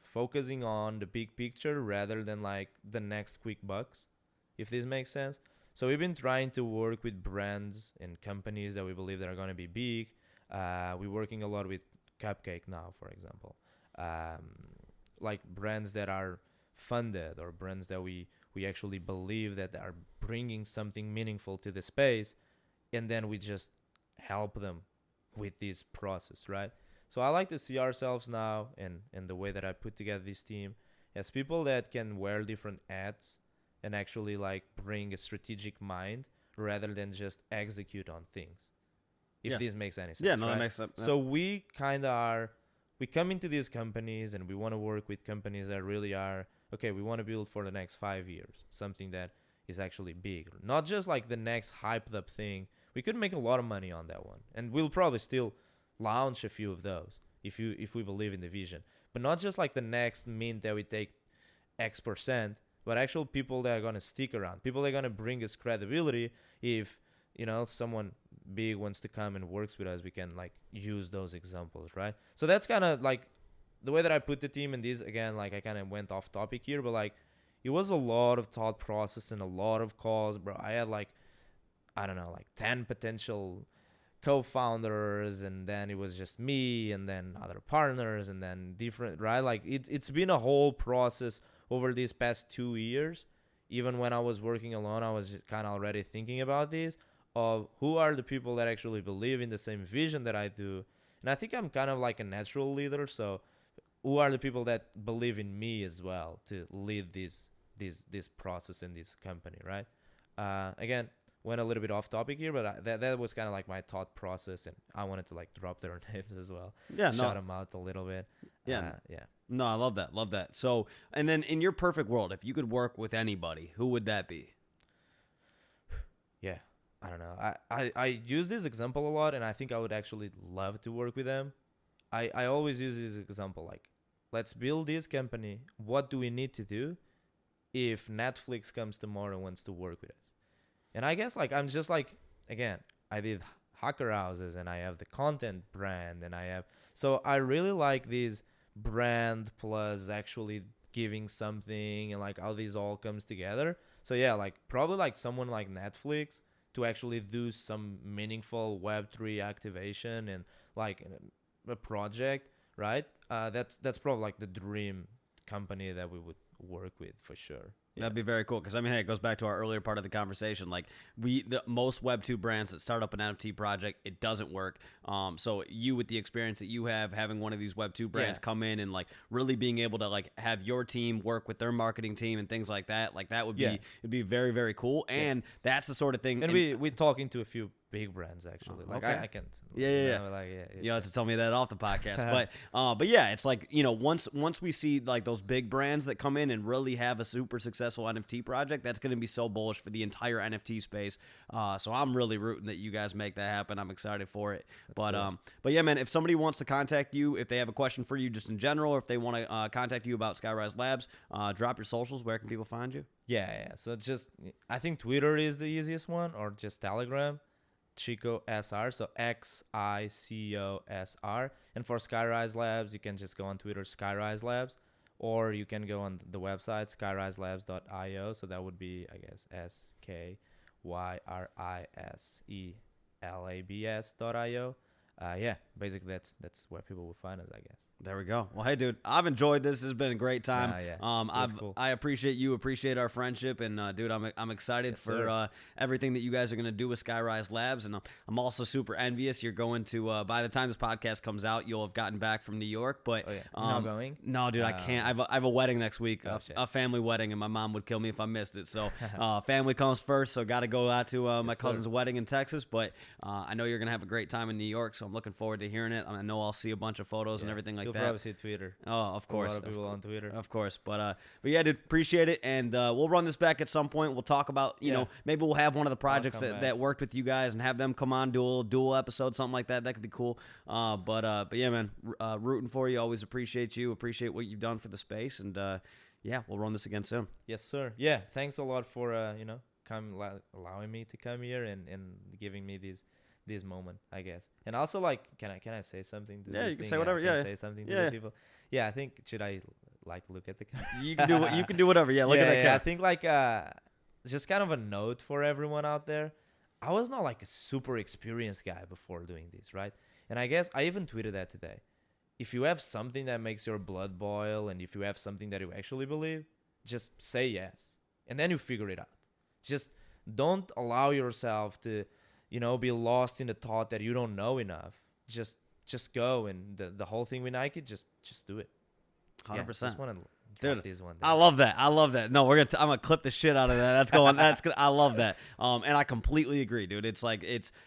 focusing on the big picture rather than like the next quick bucks, if this makes sense. So we've been trying to work with brands and companies that we believe that are going to be big. We're working a lot with Cupcake now, for example. Like brands that are funded or brands that we we actually believe that they are bringing something meaningful to the space, and then we just help them with this process, right? So I like to see ourselves now, and the way that I put together this team, as people that can wear different hats and actually like bring a strategic mind rather than just execute on things. If Yeah. this makes any sense. Yeah, no, right? that makes sense. So we kind of are, we come into these companies and we want to work with companies that really are, okay, we want to build for the next 5 years, something that is actually big, not just like the next hyped up thing. We could make a lot of money on that one, and we'll probably still launch a few of those if we believe in the vision, but not just like the next mint that we take X%, but actual people that are going to stick around, people that are going to bring us credibility. If someone big wants to come and works with us, we can like use those examples, right? So that's kind of like the way that I put the team. And this, again, like I kind of went off topic here, but like it was a lot of thought process and a lot of calls, bro. I had like, I don't know, like 10 potential co-founders, and then it was just me, and then other partners, and then different, right? Like it's been a whole process over these past 2 years. Even when I was working alone, I was kind of already thinking about this, of who are the people that actually believe in the same vision that I do. And I think I'm kind of like a natural leader. So who are the people that believe in me as well to lead this process in this company, right? Again, went a little bit off topic here, but that was kind of like my thought process, and I wanted to like drop their names as well. Yeah, shout them out a little bit. Yeah. Yeah. No, I love that. So, and then in your perfect world, if you could work with anybody, who would that be? Yeah, I don't know. I use this example a lot, and I think I would actually love to work with them. I always use this example, like, let's build this company. What do we need to do if Netflix comes tomorrow and wants to work with us? And I guess like I'm just like, again, I did Hacker Houses, and I have the content brand, and so I really like these brand plus actually giving something, and like how these all comes together. So yeah, like probably like someone like Netflix to actually do some meaningful Web3 activation and like a project, right? That's probably like the dream company that we would work with for sure. Yeah. That'd be very cool, because I mean, hey, it goes back to our earlier part of the conversation. Like the most Web2 brands that start up an NFT project, it doesn't work. So you, with the experience that you have, having one of these Web2 brands come in and like really being able to like have your team work with their marketing team and things like that would be it'd be very, very cool. And that's the sort of thing. And we're talking to a few big brands actually. Like okay. I can. Yeah. Like, You have to tell me that off the podcast, but yeah, it's like, once we see like those big brands that come in and really have a super successful NFT project, that's going to be so bullish for the entire NFT space. So I'm really rooting that you guys make that happen. I'm excited for it. But yeah, man, if somebody wants to contact you, if they have a question for you just in general, or if they want to contact you about Skyrise Labs, drop your socials. Where can people find you? Yeah. So just, I think Twitter is the easiest one, or just Telegram. Chico SR, so XICOSR. And for Skyrise Labs, you can just go on Twitter, Skyrise Labs, or you can go on the website, skyriselabs.io. So that would be, I guess, SKYRISELABS.io. Yeah, basically that's where people will find us, I guess. There we go. Well, hey, dude, I've enjoyed this. This has been a great time. Cool. I appreciate our friendship, and dude, I'm excited for everything that you guys are gonna do with Skyrise Labs, and I'm also super envious. You're going to by the time this podcast comes out, you'll have gotten back from New York. But not going? No, dude, I can't. I have a wedding next week, a family wedding, and my mom would kill me if I missed it. So family comes first. So got to go out to my cousin's wedding in Texas. But I know you're gonna have a great time in New York, so I'm looking forward to hearing it. I know I'll see a bunch of photos and everything like You'll that. probably see Twitter. Oh, of course. A lot of people on Twitter. Of course. But yeah, dude, appreciate it. And we'll run this back at some point. We'll talk about, you know, maybe we'll have one of the projects that worked with you guys and have them come on, do a little dual episode, something like that. That could be cool. But yeah, man, rooting for you. Always appreciate you. Appreciate what you've done for the space. And yeah, we'll run this again soon. Yes, sir. Yeah, thanks a lot for, allowing me to come here and giving me this moment, I guess. And also, like, can I say something to you can say whatever. Say something to the people. Yeah, I think, should I like look at the camera? You can do whatever. Yeah, look at that camera. I think like just kind of a note for everyone out there. I was not like a super experienced guy before doing this, right? And I guess I even tweeted that today. If you have something that makes your blood boil, and if you have something that you actually believe, just say yes. and then you figure it out. Just don't allow yourself to, be lost in the thought that you don't know enough. Just go, and the whole thing with Nike, just do it. 100%. Just want to Dude, this one. I love that. No, I'm gonna clip the shit out of that. That's going. That's good. I love that. And I completely agree, dude. It's like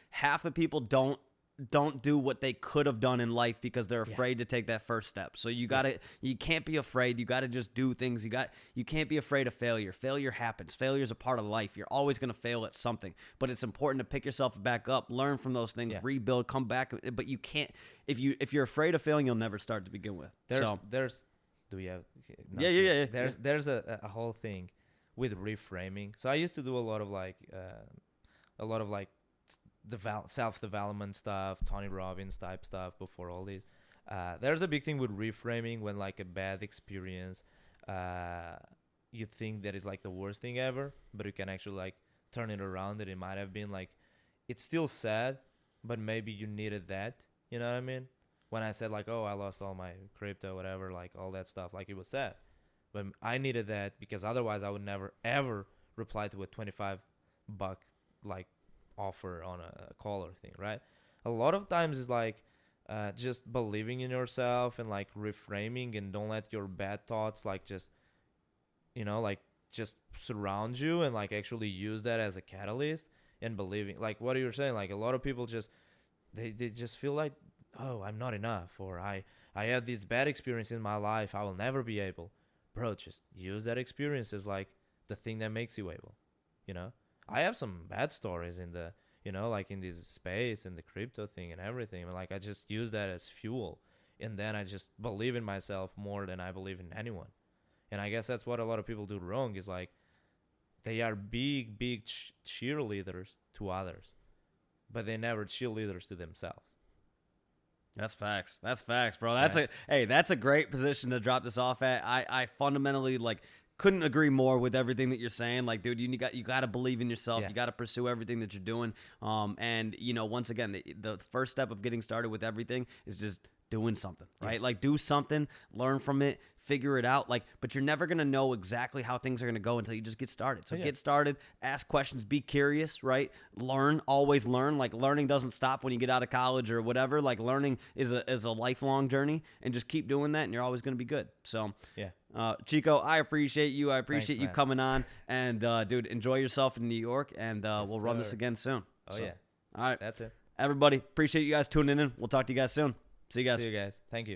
half the people don't do what they could have done in life because they're afraid to take that first step. So you can't be afraid. You gotta just do things. You can't be afraid of failure. Failure happens. Failure is a part of life. You're always gonna fail at something, but it's important to pick yourself back up, learn from those things, rebuild, come back. But you can't if you're afraid of failing, you'll never start to begin with. Do we have? Yeah. There's a whole thing with reframing. So I used to do a lot of self-development stuff, Tony Robbins type stuff before all this. There's a big thing with reframing when like a bad experience, you think that it's like the worst thing ever, but you can actually like turn it around. That it might have been like, it's still sad, but maybe you needed that. You know what I mean? When I said like, oh, I lost all my crypto, whatever, like all that stuff, like it was sad. But I needed that because otherwise I would never, ever reply to a $25 like offer on a call or thing, right? A lot of times it's like just believing in yourself and like reframing, and don't let your bad thoughts like just, like just surround you, and like actually use that as a catalyst and believing. Like what you were saying, like a lot of people just, they just feel like, oh, I'm not enough, or I had this bad experience in my life, I will never be able. Bro, just use that experience as like the thing that makes you able. I have some bad stories in the, like in this space and the crypto thing and everything. Like I just use that as fuel, and then I just believe in myself more than I believe in anyone. And I guess that's what a lot of people do wrong, is like they are big cheerleaders to others, but they never cheerleaders to themselves. That's facts, bro. That's a great position to drop this off at. I fundamentally couldn't agree more with everything that you're saying. Like, dude, you got to believe in yourself. You got to pursue everything that you're doing. And once again, the first step of getting started with everything is just doing something, right? Like, do something, learn from it, figure it out. Like, but you're never gonna know exactly how things are gonna go until you just get started. So get started, ask questions, be curious, right? Learn, always learn. Like, learning doesn't stop when you get out of college or whatever. Like, learning is a lifelong journey, and just keep doing that, and you're always gonna be good. So Chico, I appreciate you. I appreciate you coming on, and dude, enjoy yourself in New York, and we'll run this again soon. All right, that's it. Everybody, appreciate you guys tuning in. We'll talk to you guys soon. See you guys. Thank you.